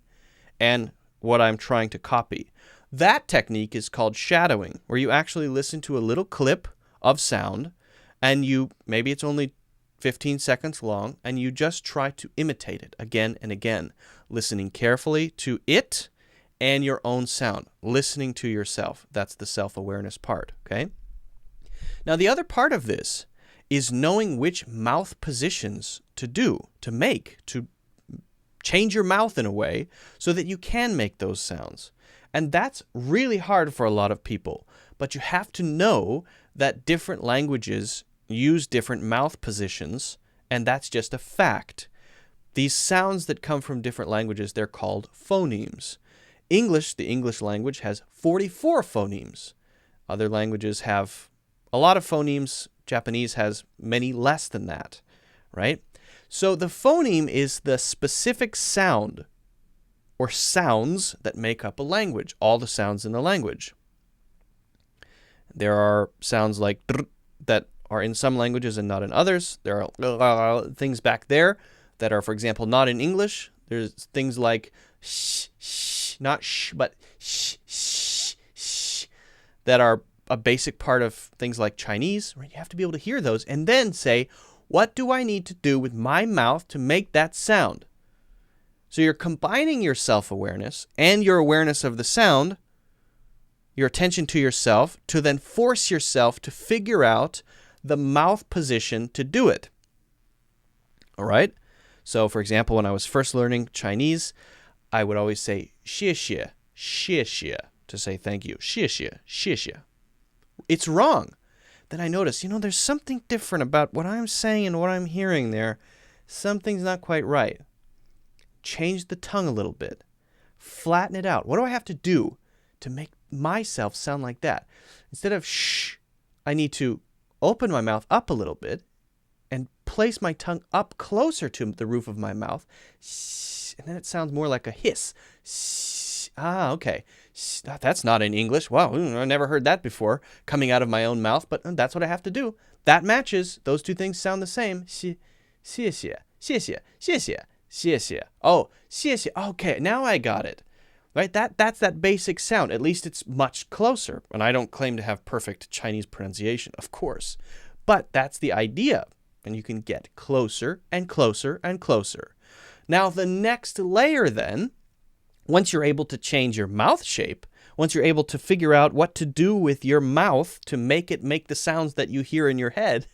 and what I'm trying to copy. That technique is called shadowing, where you actually listen to a little clip of sound and maybe it's only 15 seconds long, and you just try to imitate it again and again, listening carefully to it and your own sound, listening to yourself. That's the self-awareness part, okay? Now, the other part of this is knowing which mouth positions to make, to change your mouth in a way so that you can make those sounds. And that's really hard for a lot of people, but you have to know that different languages use different mouth positions, and that's just a fact. These sounds that come from different languages, they're called phonemes. English, the English language, has 44 phonemes. Other languages have a lot of phonemes. Japanese has many less than that, right? So the phoneme is the specific sound or sounds that make up a language, all the sounds in the language. There are sounds like dr that are in some languages and not in others. There are things back there that are, for example, not in English. There's things like sh, sh, not sh, but sh, sh, sh, that are a basic part of things like Chinese. Right? You have to be able to hear those and then say, what do I need to do with my mouth to make that sound? So you're combining your self-awareness and your awareness of the sound, your attention to yourself, to then force yourself to figure out the mouth position to do it. All right? So, for example, when I was first learning Chinese, I would always say 谢谢, 谢谢, to say thank you. 谢谢, 谢谢. It's wrong. Then I noticed, there's something different about what I'm saying and what I'm hearing there. Something's not quite right. Change the tongue a little bit. Flatten it out. What do I have to do to make myself sound like that? Instead of shh, I need to open my mouth up a little bit and place my tongue up closer to the roof of my mouth. And then it sounds more like a hiss. Okay. That's not in English. Wow, I never heard that before coming out of my own mouth, but that's what I have to do. That matches. Those two things sound the same. 谢谢, 谢谢, 谢谢, 谢谢. Oh, 谢谢. Okay, now I got it. Right? That's that basic sound. At least it's much closer. And I don't claim to have perfect Chinese pronunciation, of course. But that's the idea. And you can get closer and closer and closer. Now, the next layer then, once you're able to change your mouth shape, once you're able to figure out what to do with your mouth to make it make the sounds that you hear in your head,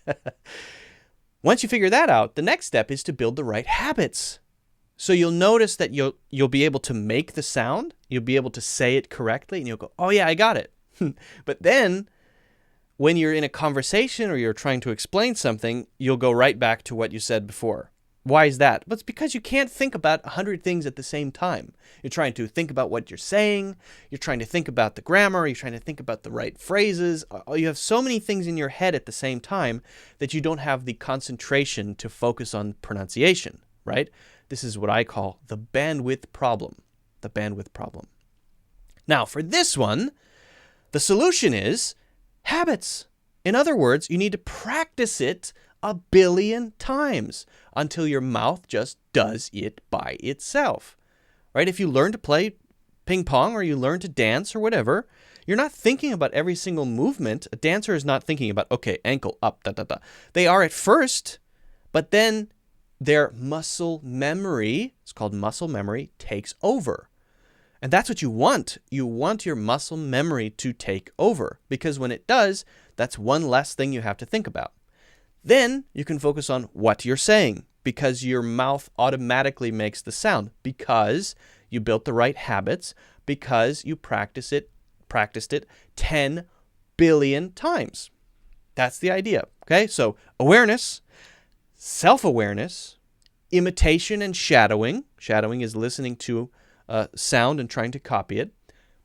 once you figure that out, the next step is to build the right habits. So you'll notice that you'll be able to make the sound, you'll be able to say it correctly, and you'll go, oh yeah, I got it. But then when you're in a conversation or you're trying to explain something, you'll go right back to what you said before. Why is that? Well, it's because you can't think about 100 things at the same time. You're trying to think about what you're saying. You're trying to think about the grammar. You're trying to think about the right phrases. You have so many things in your head at the same time that you don't have the concentration to focus on pronunciation, right? This is what I call the bandwidth problem. The bandwidth problem. Now, for this one, the solution is habits. In other words, you need to practice it 1 billion times until your mouth just does it by itself, right? If you learn to play ping pong or you learn to dance or whatever, you're not thinking about every single movement. A dancer is not thinking about, okay, ankle up, da, da, da. They are at first, but then their muscle memory, it's called muscle memory, takes over. And that's what you want. You want your muscle memory to take over, because when it does, that's one less thing you have to think about. Then you can focus on what you're saying, because your mouth automatically makes the sound, because you built the right habits, because you practiced it 10 billion times. That's the idea. Okay? So awareness, self-awareness, imitation and shadowing. Shadowing is listening to sound and trying to copy it.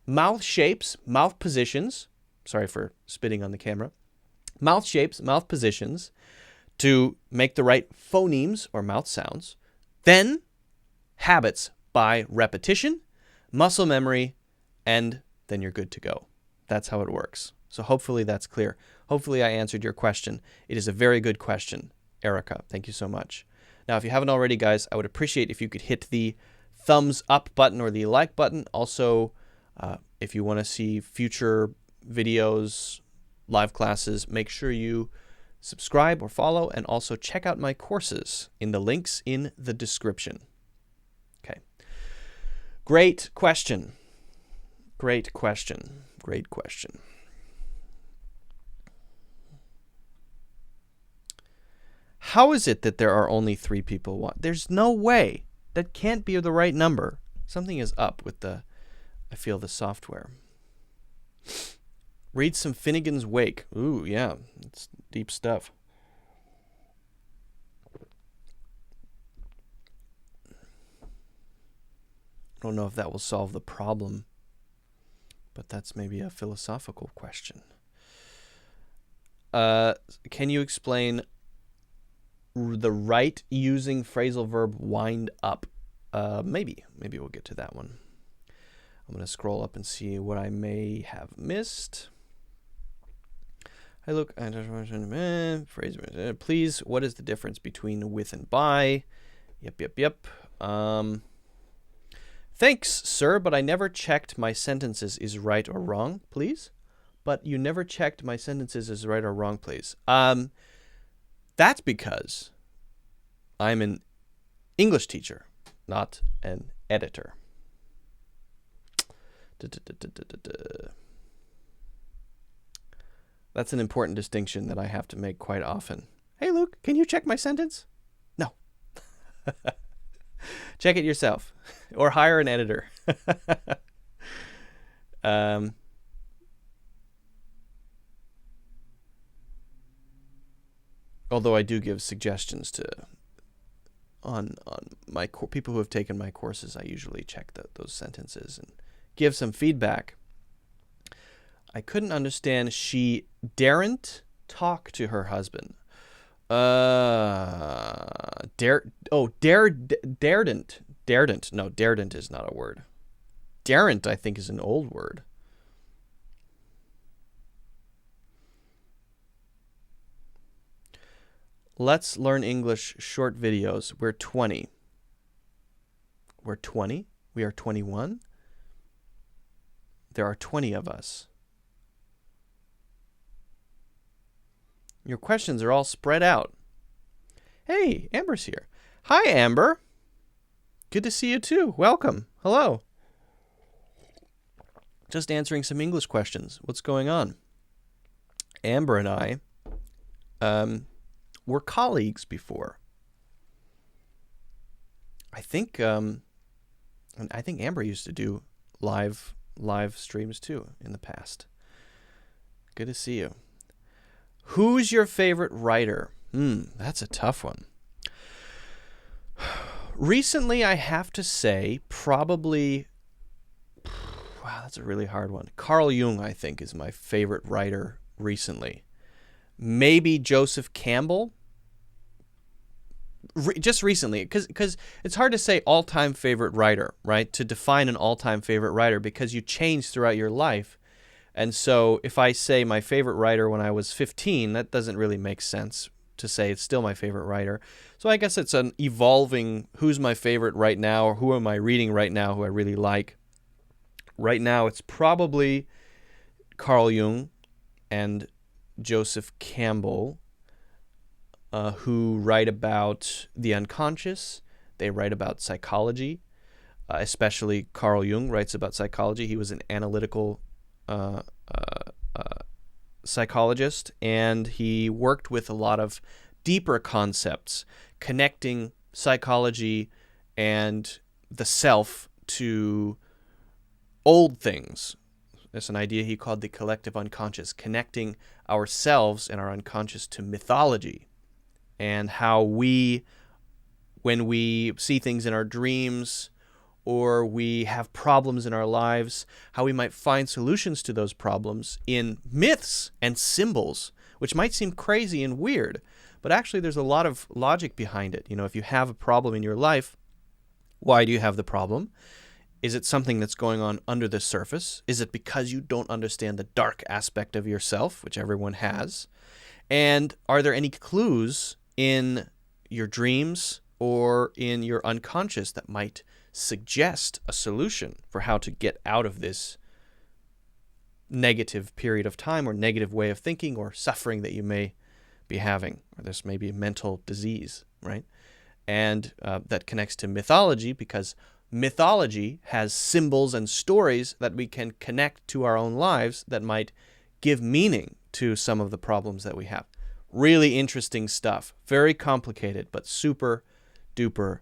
Mouth shapes, mouth positions. Sorry for spitting on the camera. Mouth shapes, mouth positions to make the right phonemes or mouth sounds. Then habits by repetition, muscle memory, and then you're good to go. That's how it works. So hopefully that's clear. Hopefully I answered your question. It is a very good question, Erica. Thank you so much. Now, if you haven't already, guys, I would appreciate if you could hit the thumbs up button or the like button. Also, if you want to see future videos, live classes, make sure you subscribe or follow, and also check out my courses in the links in the description. Okay. Great question. Great question. Great question. How is it that there are only 3 people? There's no way. That can't be the right number. Something is up with the software. Read some Finnegan's Wake. Ooh, yeah. It's deep stuff. I don't know if that will solve the problem, but that's maybe a philosophical question. Can you explain the right using phrasal verb wind up? Maybe we'll get to that one. I'm going to scroll up and see what I may have missed. I look at phrase. Please, what is the difference between with and by? Yep. Thanks, sir, but I never checked my sentences is right or wrong, please. But you never checked my sentences is right or wrong, please. That's because I'm an English teacher, not an editor. That's an important distinction that I have to make quite often. Hey, Luke, can you check my sentence? No. Check it yourself or hire an editor. Although I do give suggestions on my people who have taken my courses, I usually check those sentences and give some feedback. I couldn't understand. She daren't talk to her husband. Daredn't. No, daredn't is not a word. Daren't, I think, is an old word. Let's learn English short videos. We're 20. We're 20? We are 21? There are 20 of us. Your questions are all spread out. Hey, Amber's here. Hi, Amber. Good to see you too. Welcome. Hello. Just answering some English questions. What's going on? Amber and I were colleagues before. I think Amber used to do live streams too in the past. Good to see you. Who's your favorite writer? That's a tough one. Recently, I have to say, probably, wow, that's a really hard one. Carl Jung, I think, is my favorite writer recently. Maybe Joseph Campbell. Just recently, because it's hard to say all-time favorite writer, right? To define an all-time favorite writer, because you change throughout your life. And so if I say my favorite writer when I was 15, that doesn't really make sense to say it's still my favorite writer. So I guess it's an evolving, who's my favorite right now, or who am I reading right now who I really like. Right now, it's probably Carl Jung and Joseph Campbell, who write about the unconscious. They write about psychology, especially Carl Jung writes about psychology. He was an analytical psychologist, and he worked with a lot of deeper concepts, connecting psychology and the self to old things. That's an idea he called the collective unconscious, connecting ourselves and our unconscious to mythology, and how we, when we see things in our dreams or we have problems in our lives, how we might find solutions to those problems in myths and symbols, which might seem crazy and weird, but actually there's a lot of logic behind it. If you have a problem in your life, why do you have the problem? Is it something that's going on under the surface? Is it because you don't understand the dark aspect of yourself, which everyone has? And are there any clues in your dreams or in your unconscious that might suggest a solution for how to get out of this negative period of time or negative way of thinking or suffering that you may be having, or this may be a mental disease, right? And that connects to mythology, because mythology has symbols and stories that we can connect to our own lives that might give meaning to some of the problems that we have. Really interesting stuff. Very complicated, but super duper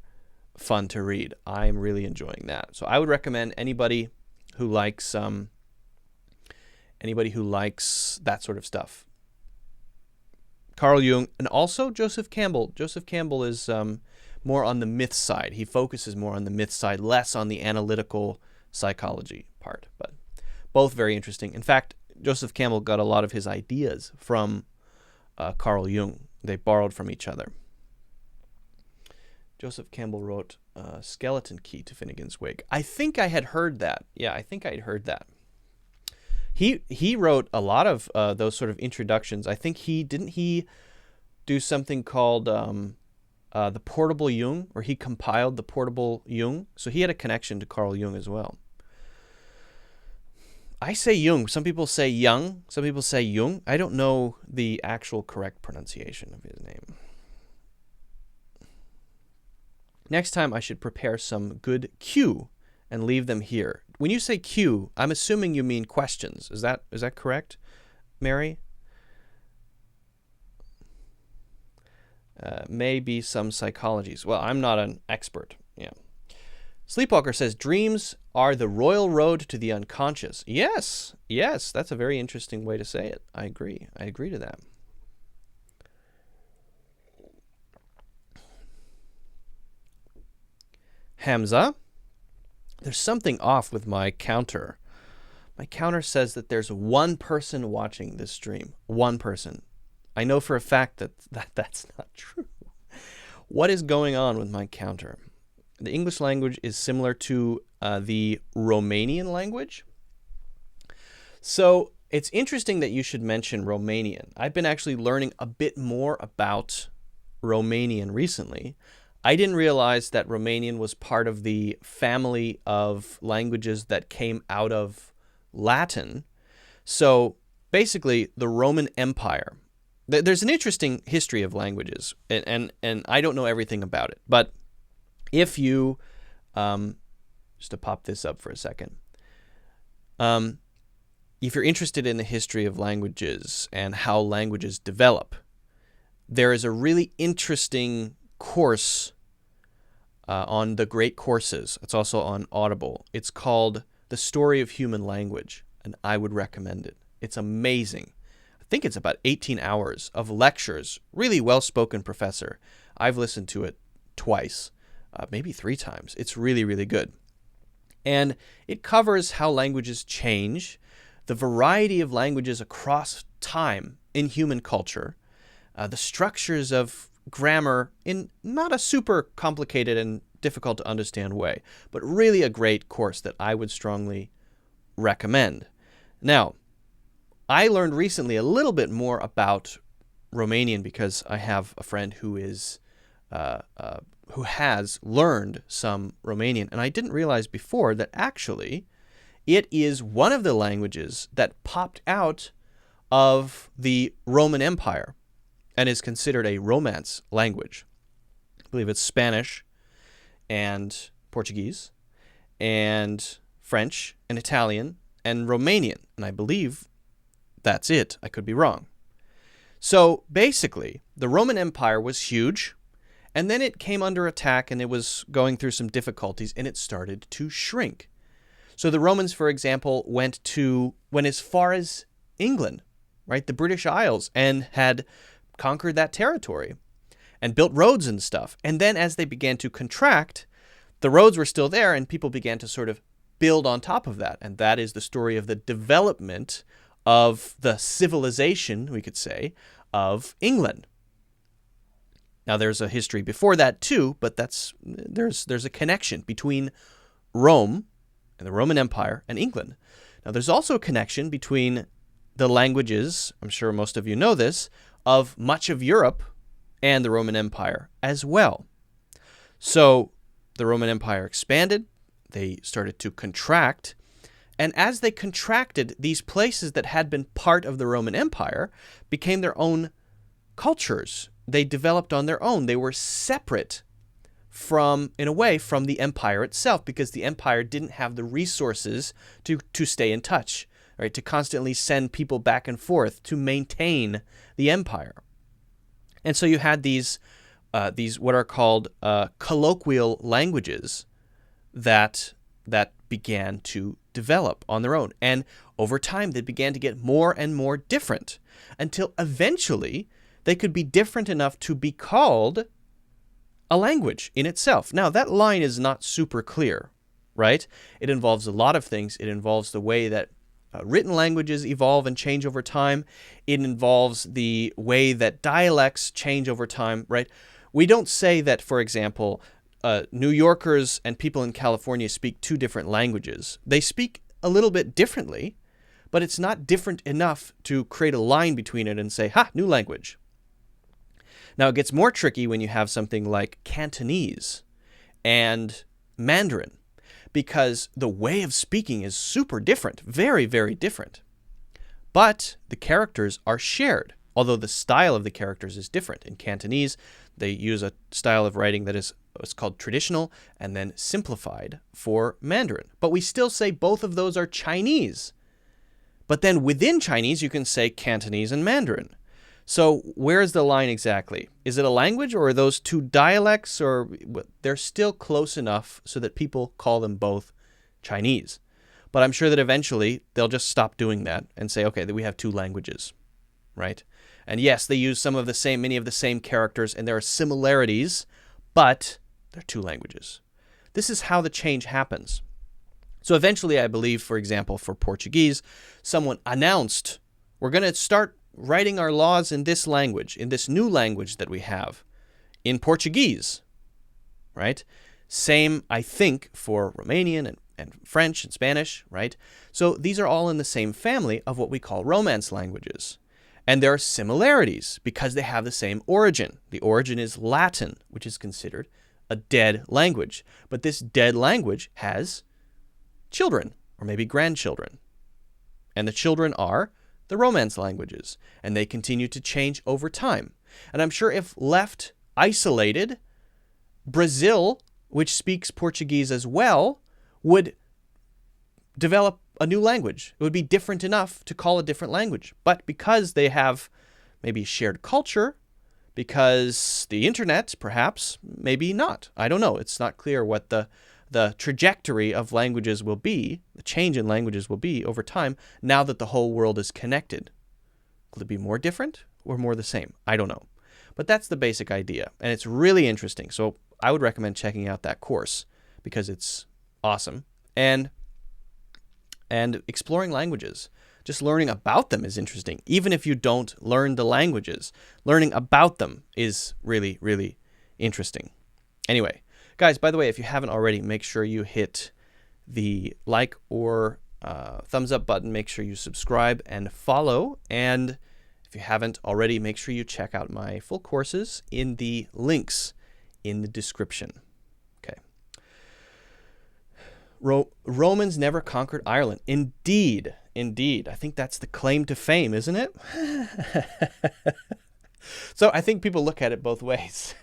fun to read. I'm really enjoying that. So I would recommend anybody who likes that sort of stuff. Carl Jung, and also Joseph Campbell. Joseph Campbell is more on the myth side. He focuses more on the myth side, less on the analytical psychology part, but both very interesting. In fact, Joseph Campbell got a lot of his ideas from Carl Jung. They borrowed from each other. Joseph Campbell wrote Skeleton Key to Finnegan's Wake. I think I had heard that. Yeah, I think I had heard that. He wrote a lot of those sort of introductions. I think he do something called the Portable Jung, or he compiled the Portable Jung. So he had a connection to Carl Jung as well. I say Jung. Some people say Young. Some people say Jung. I don't know the actual correct pronunciation of his name. Next time I should prepare some good cue and leave them here. When you say cue, I'm assuming you mean questions. Is that correct, Mary? Maybe some psychologies. Well, I'm not an expert. Yeah. Sleepwalker says, dreams are the royal road to the unconscious. Yes, that's a very interesting way to say it. I agree to that. Hamza, there's something off with my counter. My counter says that there's one person watching this stream. One person. I know for a fact that's not true. What is going on with my counter? The English language is similar to the Romanian language. So it's interesting that you should mention Romanian. I've been actually learning a bit more about Romanian recently. I didn't realize that Romanian was part of the family of languages that came out of Latin. So basically, the Roman Empire. There's an interesting history of languages, and I don't know everything about it. But if you, just to pop this up for a second, if you're interested in the history of languages and how languages develop, there is a really interesting course on the great courses. It's also on Audible. It's called The Story of Human Language, and I would recommend it. It's amazing. I think it's about 18 hours of lectures. Really well-spoken professor. I've listened to it twice, maybe 3 times. It's really, really good. And it covers how languages change, the variety of languages across time in human culture, the structures of grammar in not a super complicated and difficult to understand way, but really a great course that I would strongly recommend. Now, I learned recently a little bit more about Romanian because I have a friend who has learned some Romanian, and I didn't realize before that actually it is one of the languages that popped out of the Roman Empire and is considered a Romance language. I believe it's Spanish and Portuguese and French and Italian and Romanian, and I believe that's it. I could be wrong. So basically, the Roman Empire was huge, and then it came under attack and it was going through some difficulties and it started to shrink. So the Romans, for example, went as far as England, right? The British Isles, and had conquered that territory and built roads and stuff. And then as they began to contract, the roads were still there and people began to sort of build on top of that. And that is the story of the development of the civilization, we could say, of England. Now there's a history before that too, but there's a connection between Rome and the Roman Empire and England. Now there's also a connection between the languages, I'm sure most of you know this, of much of Europe and the Roman Empire as well. So the Roman Empire expanded, they started to contract, and as they contracted, these places that had been part of the Roman Empire became their own cultures. They developed on their own. They were separate in a way, from the empire itself, because the empire didn't have the resources to stay in touch, right? To constantly send people back and forth to maintain the empire. And so you had these what are called colloquial languages that began to develop on their own. And over time, they began to get more and more different until eventually they could be different enough to be called a language in itself. Now, that line is not super clear, right? It involves a lot of things. It involves the way that written languages evolve and change over time. It involves the way that dialects change over time, right? We don't say that, for example, New Yorkers and people in California speak 2 different languages. They speak a little bit differently, but it's not different enough to create a line between it and say, ha, new language. Now, it gets more tricky when you have something like Cantonese and Mandarin, because the way of speaking is super different, very, very different. But the characters are shared, although the style of the characters is different. In Cantonese, they use a style of writing that is what's called traditional and then simplified for Mandarin. But we still say both of those are Chinese. But then within Chinese, you can say Cantonese and Mandarin. So where's the line exactly? Is it a language, or are those 2 dialects, or they're still close enough so that people call them both Chinese? But I'm sure that eventually they'll just stop doing that and say, okay, that we have 2 languages, right? And yes, they use many of the same characters, and there are similarities, but they're 2 languages. This is how the change happens. So eventually, I believe, for example, for Portuguese, someone announced, we're going to start writing our laws in this language, in this new language that we have, in Portuguese, right? Same, I think, for Romanian and French and Spanish, right? So these are all in the same family of what we call Romance languages. And there are similarities because they have the same origin. The origin is Latin, which is considered a dead language. But this dead language has children, or maybe grandchildren. And the children are the Romance languages, and they continue to change over time. And I'm sure if left isolated, Brazil, which speaks Portuguese as well, would develop a new language. It would be different enough to call a different language. But because they have maybe shared culture, because the internet, perhaps, maybe not. I don't know. It's not clear what the trajectory of languages will be, the change in languages will be over time now that the whole world is connected. Will it be more different or more the same? I don't know. But that's the basic idea, and it's really interesting. So I would recommend checking out that course because it's awesome. And exploring languages. Just learning about them is interesting. Even if you don't learn the languages, learning about them is really, really interesting. Anyway, guys, by the way, if you haven't already, make sure you hit the like or thumbs up button. Make sure you subscribe and follow. And if you haven't already, make sure you check out my full courses in the links in the description. Okay. Romans never conquered Ireland. Indeed. Indeed. I think that's the claim to fame, isn't it? So I think people look at it both ways,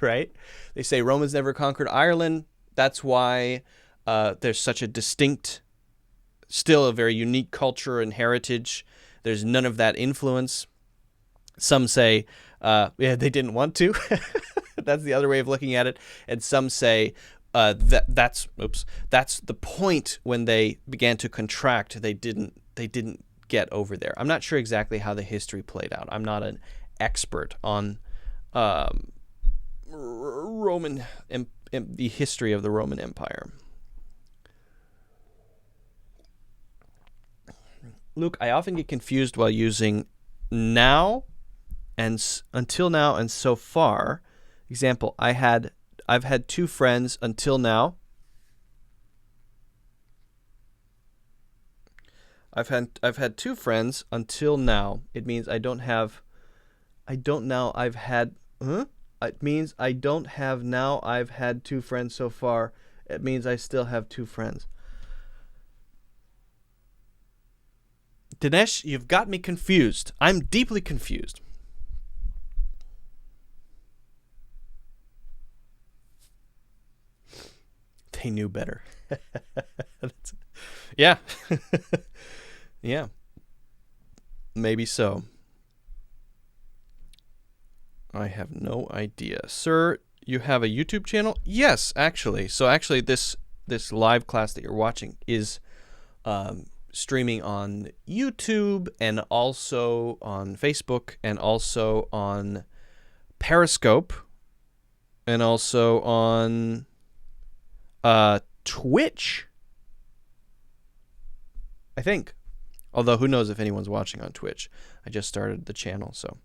right? They say Romans never conquered Ireland. That's why there's such a distinct, still a very unique culture and heritage. There's none of that influence. Some say, yeah, they didn't want to. That's the other way of looking at it. And some say, that's the point when they began to contract. They didn't get over there. I'm not sure exactly how the history played out. I'm not an expert on the history of the Roman Empire. Luke, I often get confused while using now and until now and so far. Example, I've had two friends until now. I've had two friends until now. It means I don't have now. It means I don't have now. I've had two friends so far. It means I still have two friends. Dinesh, you've got me confused. I'm deeply confused. They knew better. Yeah. Yeah. Maybe so. I have no idea. Sir, you have a YouTube channel? Yes, actually. So actually this live class that you're watching is streaming on YouTube and also on Facebook and also on Periscope and also on Twitch, I think. Although who knows if anyone's watching on Twitch. I just started the channel, so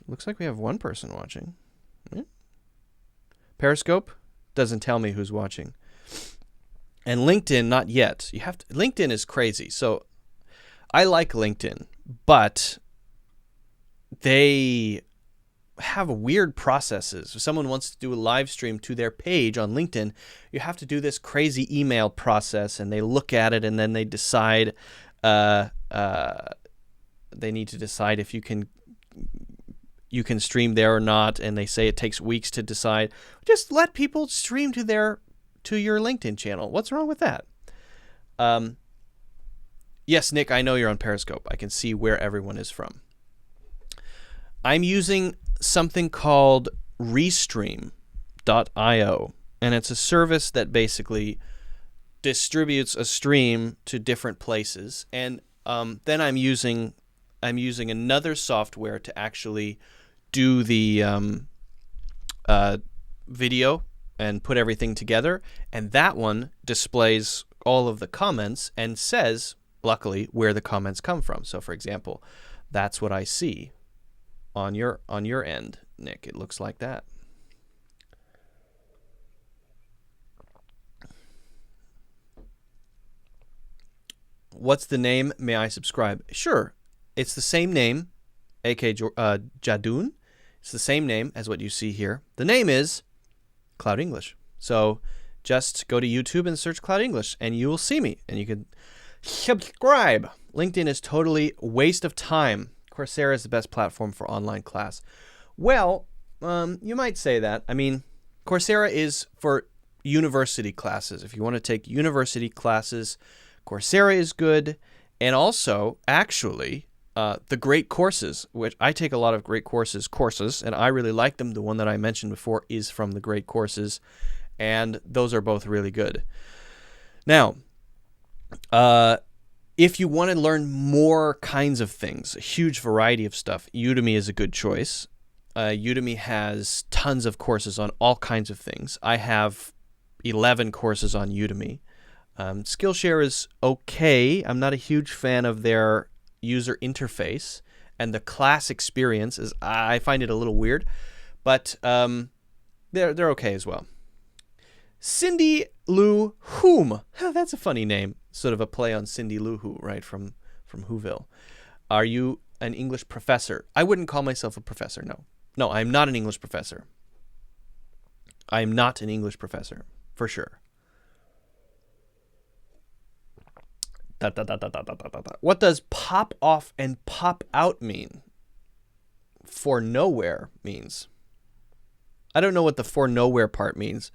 looks like we have one person watching. Yeah. Periscope doesn't tell me who's watching. And LinkedIn, not yet. LinkedIn is crazy. So I like LinkedIn, but they have weird processes. If someone wants to do a live stream to their page on LinkedIn, you have to do this crazy email process, and they look at it and then they decide. They need to decide if you can stream there or not, and they say it takes weeks to decide. Just let people stream to your LinkedIn channel. What's wrong with that? Yes, Nick, I know you're on Periscope. I can see where everyone is from. I'm using something called Restream.io, and it's a service that basically distributes a stream to different places, and then I'm using another software to actually do the video and put everything together, and that one displays all of the comments and says, luckily, where the comments come from. So for example, that's what I see on your end, Nick. It looks like that. What's the name? May I subscribe? Sure. It's the same name, A.K. Jadoon. It's the same name as what you see here. The name is Cloud English. So just go to YouTube and search Cloud English, and you will see me, and you can subscribe. LinkedIn is totally a waste of time. Coursera is the best platform for online class. Well, you might say that. I mean, Coursera is for university classes. If you want to take university classes, Coursera is good. And also, actually, the great courses, which I take a lot of great courses, and I really like them. The one that I mentioned before is from the great courses, and those are both really good. Now, if you want to learn more kinds of things, a huge variety of stuff, Udemy is a good choice. Udemy has tons of courses on all kinds of things. I have 11 courses on Udemy. Skillshare is okay. I'm not a huge fan of their user interface, and the class experience is, I find it a little weird, but they're okay as well. Cindy Lou Whom. That's a funny name. Sort of a play on Cindy Lou Who, right, from Whoville. Are you an English professor? I wouldn't call myself a professor, no. No, I'm not an English professor. I'm not an English professor, for sure. What does pop off and pop out mean? For nowhere means. I don't know what the for nowhere part means,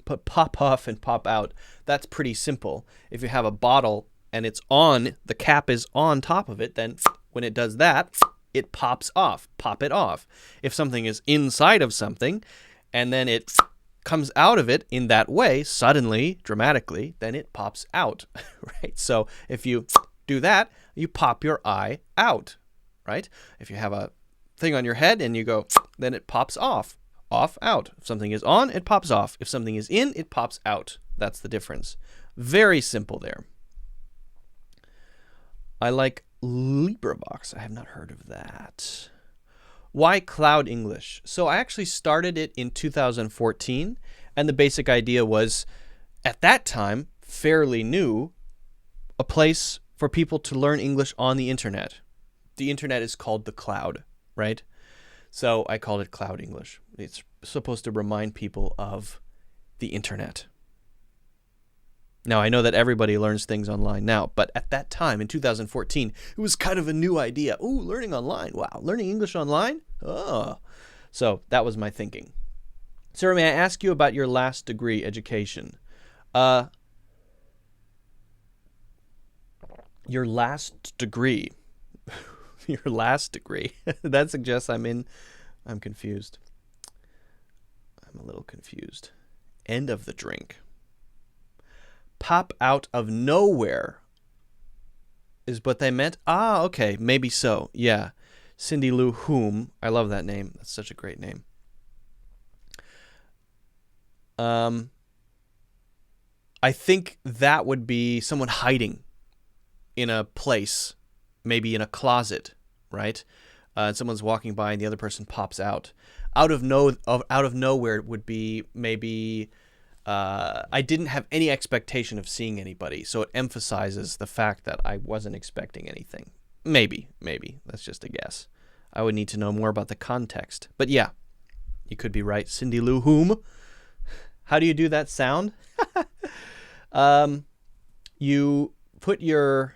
but pop off and pop out, that's pretty simple. If you have a bottle and it's on, the cap is on top of it, then when it does that, it pops off. Pop it off. If something is inside of something and then it comes out of it in that way, suddenly, dramatically, then it pops out, right? So if you do that, you pop your eye out, right? If you have a thing on your head and you go, then it pops off, out. If something is on, it pops off. If something is in, it pops out. That's the difference. Very simple there. I like LibreVox. I have not heard of that. Why Cloud English? So I actually started it in 2014, and the basic idea was, at that time, fairly new, a place for people to learn English on the internet. The internet is called the cloud, right? So I called it Cloud English. It's supposed to remind people of the internet. Now, I know that everybody learns things online now, but at that time, in 2014, it was kind of a new idea. Ooh, learning online. Wow, learning English online? Oh. So that was my thinking. Sarah, may I ask you about your last degree education? Your last degree. Your last degree. That suggests I'm confused. I'm a little confused. End of the drink. Pop out of nowhere is what they meant. Ah, okay. Maybe so. Yeah. Cindy Lou Whom. I love that name. That's such a great name. I think that would be someone hiding in a place, maybe in a closet, right? And someone's walking by and the other person pops out. Out of nowhere would be maybe I didn't have any expectation of seeing anybody, so it emphasizes the fact that I wasn't expecting anything. Maybe. That's just a guess. I would need to know more about the context. But yeah, you could be right. Cindy Lou Whom. How do you do that sound? You put your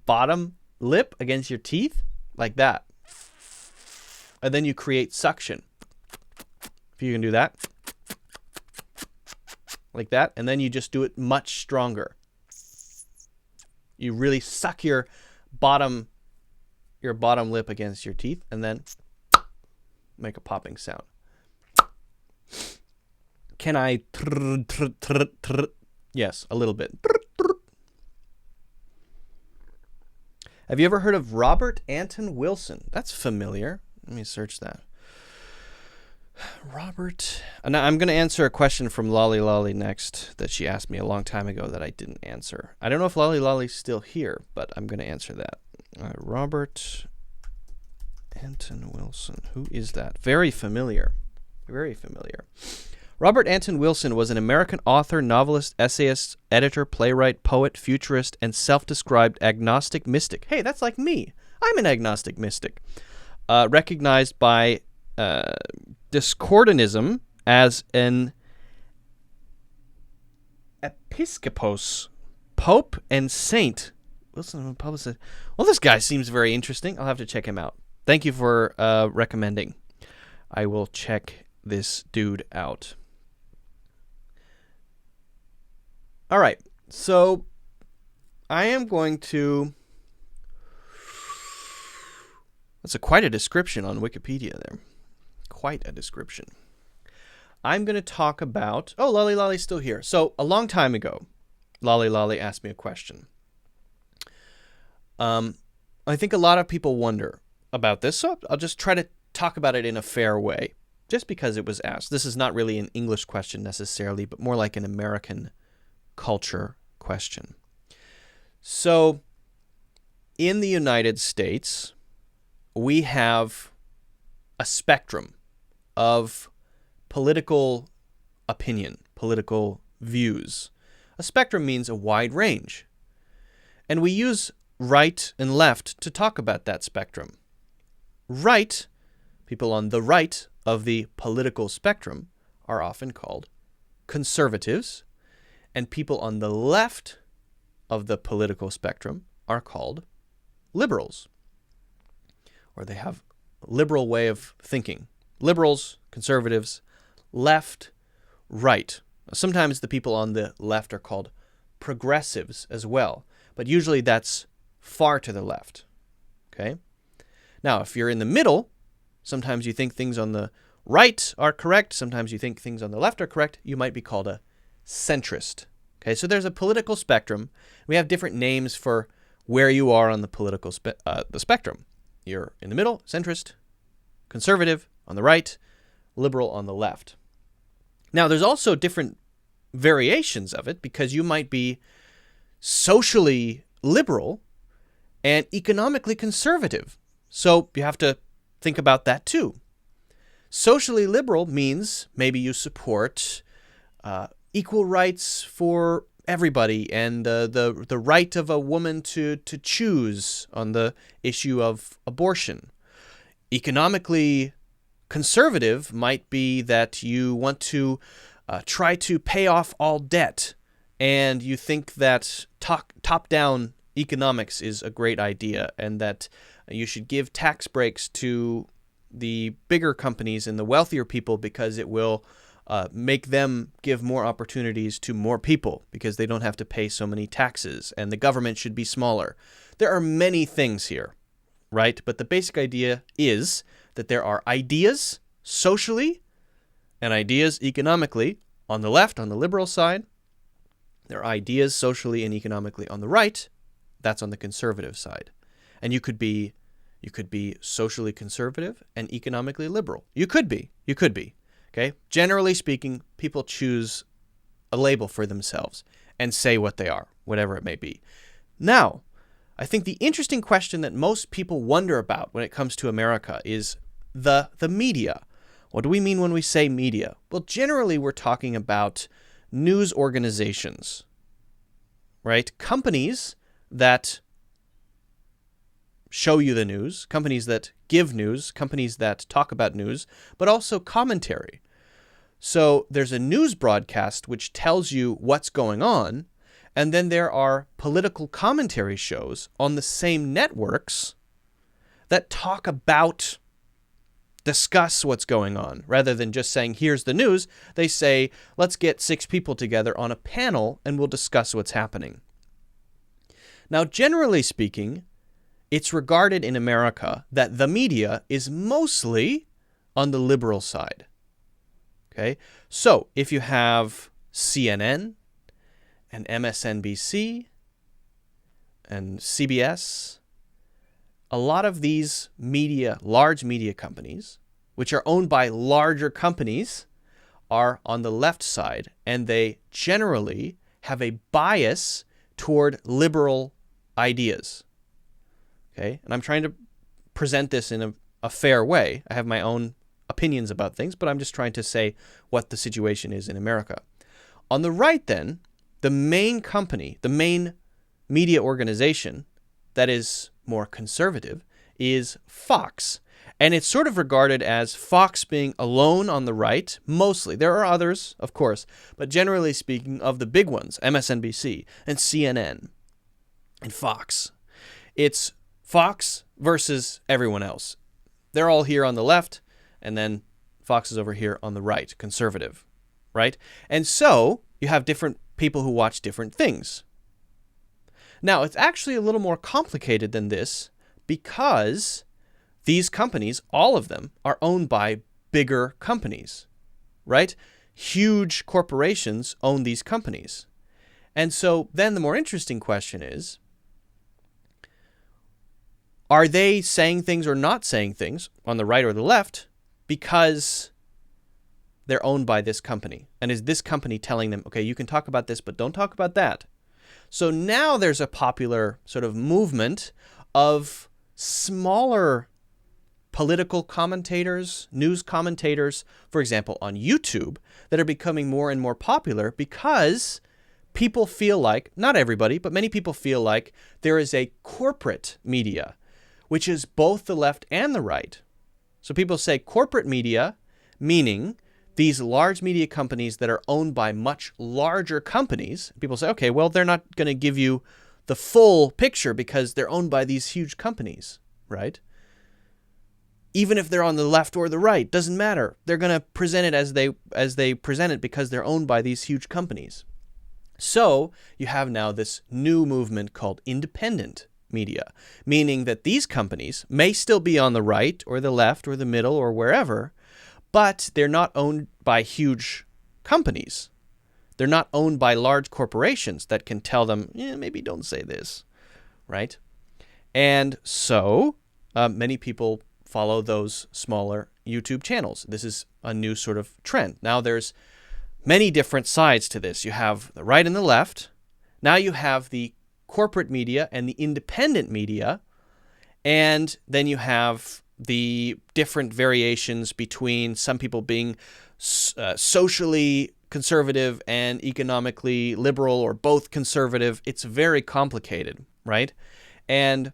bottom lip against your teeth like that. And then you create suction. If you can do that. Like that. And then you just do it much stronger. You really suck your bottom lip against your teeth and then make a popping sound. Can I? Yes, a little bit. Have you ever heard of Robert Anton Wilson? That's familiar. Let me search that. Robert. Now I'm going to answer a question from Lolly Lolly next that she asked me a long time ago that I didn't answer. I don't know if Lolly Lolly's still here, but I'm going to answer that. Robert Anton Wilson. Who is that? Very familiar. Very familiar. Robert Anton Wilson was an American author, novelist, essayist, editor, playwright, poet, futurist, and self-described agnostic mystic. Hey, that's like me. I'm an agnostic mystic. Recognized by Discordanism as an episcopos, pope, and saint. Wilson published. Well, this guy seems very interesting. I'll have to check him out. Thank you for recommending. I will check this dude out. All right, so I am going to That's quite a description on Wikipedia there. Quite a description. I'm going to talk about... Oh, Lolly Lolly's still here. So, a long time ago, Lolly Lolly asked me a question. I think a lot of people wonder about this, so I'll just try to talk about it in a fair way, just because it was asked. This is not really an English question necessarily, but more like an American culture question. So, in the United States, we have a spectrum of political opinion, political views. A spectrum means a wide range. And we use right and left to talk about that spectrum. Right, people on the right of the political spectrum are often called conservatives, and people on the left of the political spectrum are called liberals, or they have a liberal way of thinking. Liberals, conservatives, left, right. Sometimes the people on the left are called progressives as well, but usually that's far to the left. Okay? Now, if you're in the middle, sometimes you think things on the right are correct, sometimes you think things on the left are correct, you might be called a centrist. Okay, so there's a political spectrum. We have different names for where you are on the political the spectrum. You're in the middle, centrist, conservative on the right, liberal on the left. Now, there's also different variations of it, because you might be socially liberal and economically conservative. So you have to think about that too. Socially liberal means maybe you support equal rights for everybody and the right of a woman to choose on the issue of abortion. Economically conservative might be that you want to try to pay off all debt, and you think that top-down economics is a great idea, and that you should give tax breaks to the bigger companies and the wealthier people because it will make them give more opportunities to more people because they don't have to pay so many taxes, and the government should be smaller. There are many things here, right? But the basic idea is that there are ideas socially and ideas economically on the left, on the liberal side. There are ideas socially and economically on the right. That's on the conservative side. And you could be socially conservative and economically liberal. You could be. Okay? Generally speaking, people choose a label for themselves and say what they are, whatever it may be. Now, I think the interesting question that most people wonder about when it comes to America is the media. What do we mean when we say media? Well, generally we're talking about news organizations, right? Companies that show you the news, companies that give news, companies that talk about news, but also commentary. So there's a news broadcast which tells you what's going on, and then there are political commentary shows on the same networks that talk about, discuss what's going on. Rather than just saying, here's the news, they say, let's get 6 people together on a panel and we'll discuss what's happening. Now, generally speaking, it's regarded in America that the media is mostly on the liberal side. Okay? So, if you have CNN and MSNBC and CBS, a lot of these media, large media companies, which are owned by larger companies, are on the left side, and they generally have a bias toward liberal ideas. Okay? And I'm trying to present this in a fair way. I have my own opinions about things, but I'm just trying to say what the situation is in America. On the right, then, the main company, the main media organization that is more conservative is Fox. And it's sort of regarded as Fox being alone on the right, mostly. There are others, of course, but generally speaking, of the big ones, MSNBC and CNN and Fox, it's Fox versus everyone else. They're all here on the left, and then Fox is over here on the right, conservative, right? And so you have different people who watch different things. Now, it's actually a little more complicated than this because these companies, all of them, are owned by bigger companies, right? Huge corporations own these companies. And so then the more interesting question is, are they saying things or not saying things on the right or the left because they're owned by this company? And is this company telling them, okay, you can talk about this, but don't talk about that? So now there's a popular sort of movement of smaller political commentators, news commentators, for example, on YouTube, that are becoming more and more popular because people feel like, not everybody, but many people feel like there is a corporate media, which is both the left and the right. So people say corporate media, meaning these large media companies that are owned by much larger companies. People say, okay, well, they're not going to give you the full picture because they're owned by these huge companies, right? Even if they're on the left or the right, doesn't matter. They're going to present it as they present it because they're owned by these huge companies. So you have now this new movement called independent media, meaning that these companies may still be on the right or the left or the middle or wherever, but they're not owned by huge companies. They're not owned by large corporations that can tell them, maybe don't say this, right? And so many people follow those smaller YouTube channels. This is a new sort of trend. Now there's many different sides to this. You have the right and the left. Now you have the corporate media and the independent media. And then you have the different variations between some people being socially conservative and economically liberal, or both conservative. It's very complicated, right? And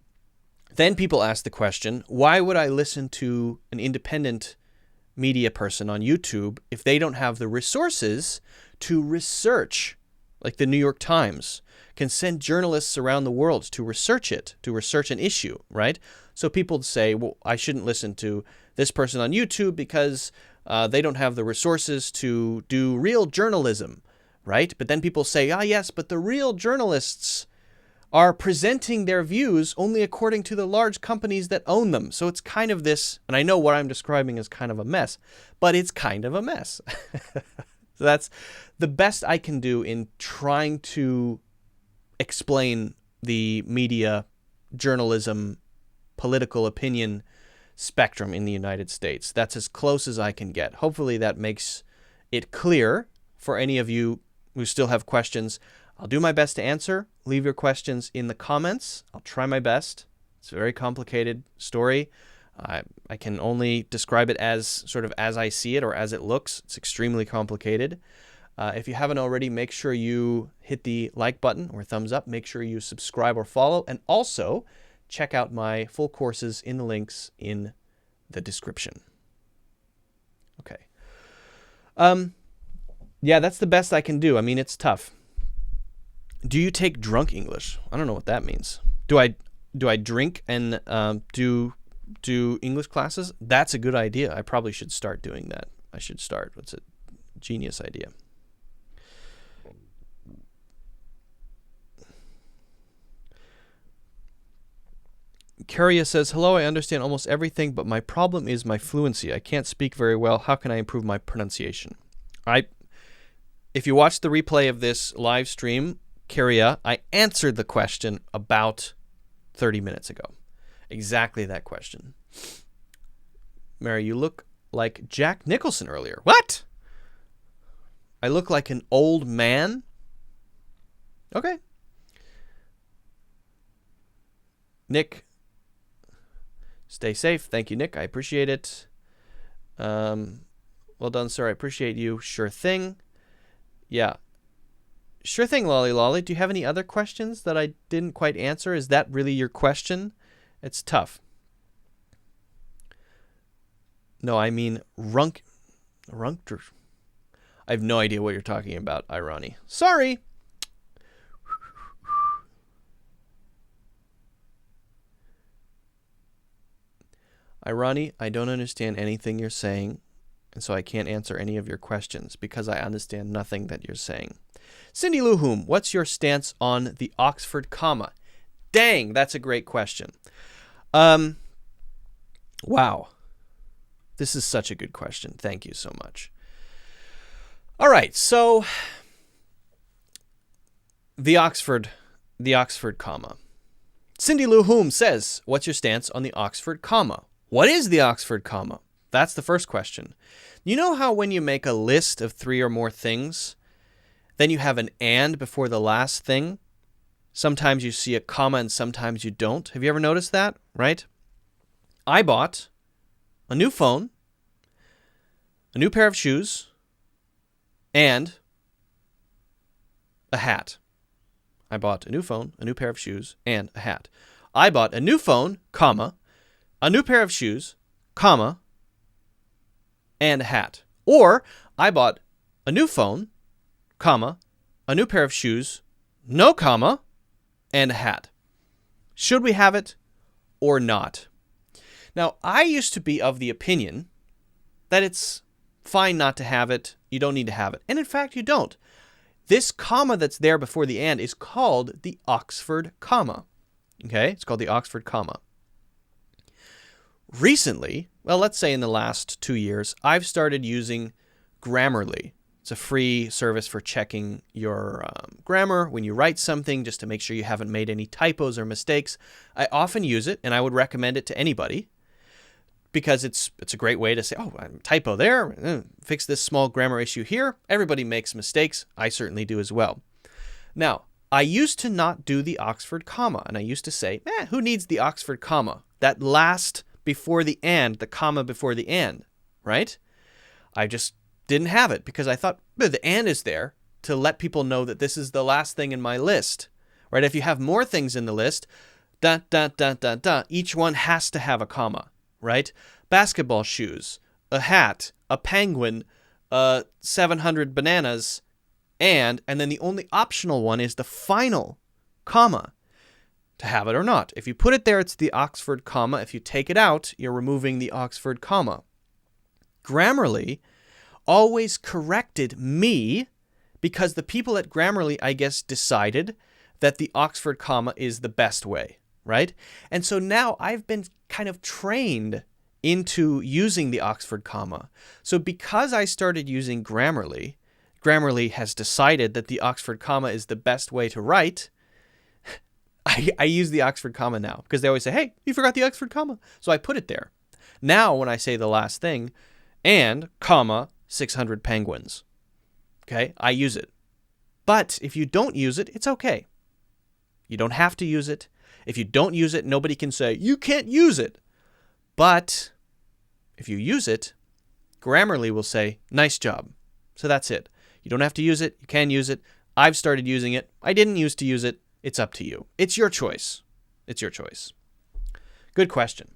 then people ask the question, why would I listen to an independent media person on YouTube if they don't have the resources to research, like the New York Times can send journalists around the world to research it, to research an issue, right? So people say, well, I shouldn't listen to this person on YouTube because they don't have the resources to do real journalism, right? But then people say, yes, but the real journalists are presenting their views only according to the large companies that own them. So it's kind of this, and I know what I'm describing is kind of a mess, but it's kind of a mess. So that's the best I can do in trying to explain the media, journalism, political opinion spectrum in the United States. That's as close as I can get. Hopefully that makes it clear for any of you who still have questions. I'll do my best to answer. Leave your questions in the comments. I'll try my best. It's a very complicated story. I can only describe it as sort of as I see it or as it looks. It's extremely complicated. If you haven't already, make sure you hit the like button or thumbs up. Make sure you subscribe or follow. And also check out my full courses in the links in the description. Okay. Yeah, that's the best I can do. I mean, it's tough. Do you take drunk English? I don't know what that means. Do I drink and do English classes? That's a good idea. I probably should start doing that. I should start. It's a genius idea. Caria says, hello, I understand almost everything, but my problem is my fluency. I can't speak very well. How can I improve my pronunciation? If you watch the replay of this live stream, Caria, I answered the question about 30 minutes ago. Exactly that question. Mary, you look like Jack Nicholson earlier. What? I look like an old man? Okay. Nick, stay safe. Thank you, Nick. I appreciate it. Well done, sir. I appreciate you. Sure thing. Yeah. Sure thing, Lolly Lolly. Do you have any other questions that I didn't quite answer? Is that really your question? It's tough. No, I mean runk. I have no idea what you're talking about, Irony. Sorry. Irony, I don't understand anything you're saying, and so I can't answer any of your questions because I understand nothing that you're saying. Cindy Luhum, what's your stance on the Oxford comma? Dang, that's a great question. Wow. This is such a good question. Thank you so much. All right, so the Oxford comma. Cindy Lou Whom says, what's your stance on the Oxford comma? What is the Oxford comma? That's the first question. You know how when you make a list of 3 or more things, then you have an and before the last thing? Sometimes you see a comma and sometimes you don't. Have you ever noticed that? Right? I bought a new phone, a new pair of shoes, and a hat. I bought a new phone, a new pair of shoes, and a hat. I bought a new phone, comma, a new pair of shoes, comma, and a hat. Or I bought a new phone, comma, a new pair of shoes, no comma, and a hat. Should we have it or not? Now, I used to be of the opinion that it's fine not to have it. You don't need to have it. And in fact, you don't. This comma that's there before the and is called the Oxford comma. Okay? It's called the Oxford comma. Recently, well, let's say in the last 2 years, I've started using Grammarly. It's a free service for checking your grammar when you write something, just to make sure you haven't made any typos or mistakes. I often use it, and I would recommend it to anybody because it's a great way to say, oh, I'm typo there, fix this small grammar issue here. Everybody makes mistakes. I certainly do as well. Now, I used to not do the Oxford comma, and I used to say, who needs the Oxford comma? That last before the and, the comma before the and, right? I just didn't have it because I thought the and is there to let people know that this is the last thing in my list, right? If you have more things in the list, each one has to have a comma, right? Basketball shoes, a hat, a penguin, 700 bananas, and then the only optional one is the final comma, to have it or not. If you put it there, it's the Oxford comma. If you take it out, you're removing the Oxford comma. Grammarly always corrected me because the people at Grammarly, I guess, decided that the Oxford comma is the best way, right? And so now I've been kind of trained into using the Oxford comma. So because I started using Grammarly, Grammarly has decided that the Oxford comma is the best way to write. I use the Oxford comma now because they always say, hey, you forgot the Oxford comma. So I put it there. Now when I say the last thing, and, comma, 600 penguins, okay, I use it. But if you don't use it, it's okay. You don't have to use it. If you don't use it, nobody can say, you can't use it. But if you use it, Grammarly will say, nice job. So that's it. You don't have to use it. You can use it. I've started using it. I didn't used to use it. It's up to you. It's your choice. It's your choice. Good question.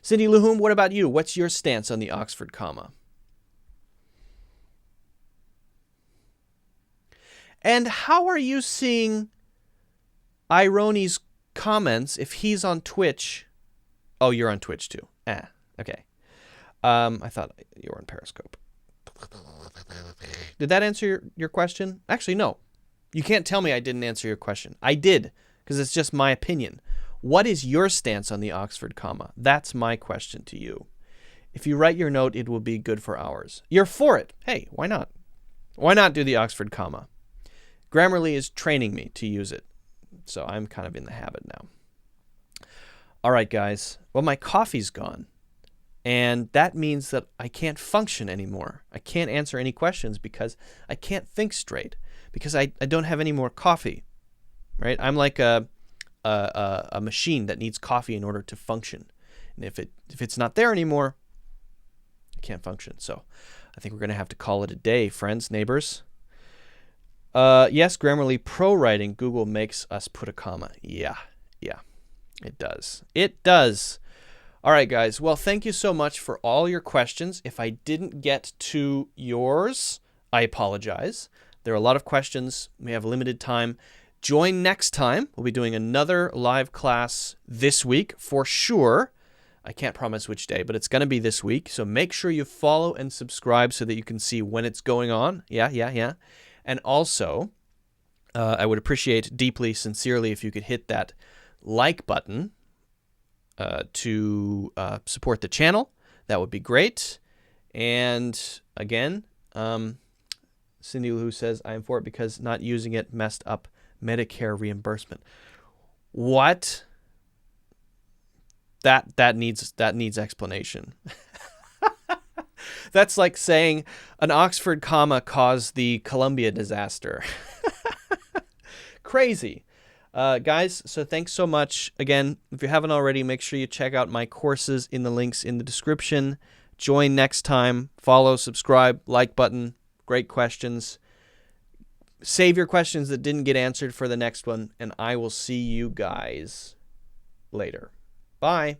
Cindy Lou Whom, what about you? What's your stance on the Oxford comma? And how are you seeing Ironi's comments if he's on Twitch? Oh, you're on Twitch too. Okay. I thought you were on Periscope. Did that answer your question? Actually, no. You can't tell me I didn't answer your question. I did, because it's just my opinion. What is your stance on the Oxford comma? That's my question to you. If you write your note, it will be good for hours. You're for it. Hey, why not? Why not do the Oxford comma? Grammarly is training me to use it, so I'm kind of in the habit now. All right, guys. Well, my coffee's gone, and that means that I can't function anymore. I can't answer any questions because I can't think straight because I don't have any more coffee, right? I'm like a machine that needs coffee in order to function. And if it's not there anymore, I can't function. So I think we're going to have to call it a day, friends, neighbors. Yes, Grammarly Pro Writing, Google makes us put a comma. Yeah, it does. It does. All right, guys. Well, thank you so much for all your questions. If I didn't get to yours, I apologize. There are a lot of questions. We have limited time. Join next time. We'll be doing another live class this week for sure. I can't promise which day, but it's going to be this week. So make sure you follow and subscribe so that you can see when it's going on. Yeah. And also, I would appreciate deeply, sincerely, if you could hit that like button. to support the channel, that would be great. And again, Cindy Lou says, I am for it because not using it messed up Medicare reimbursement. What? That needs explanation. That's like saying an Oxford comma caused the Columbia disaster. Crazy. Guys, so thanks so much. Again, if you haven't already, make sure you check out my courses in the links in the description. Join next time. Follow, subscribe, like button. Great questions. Save your questions that didn't get answered for the next one, and I will see you guys later. Bye.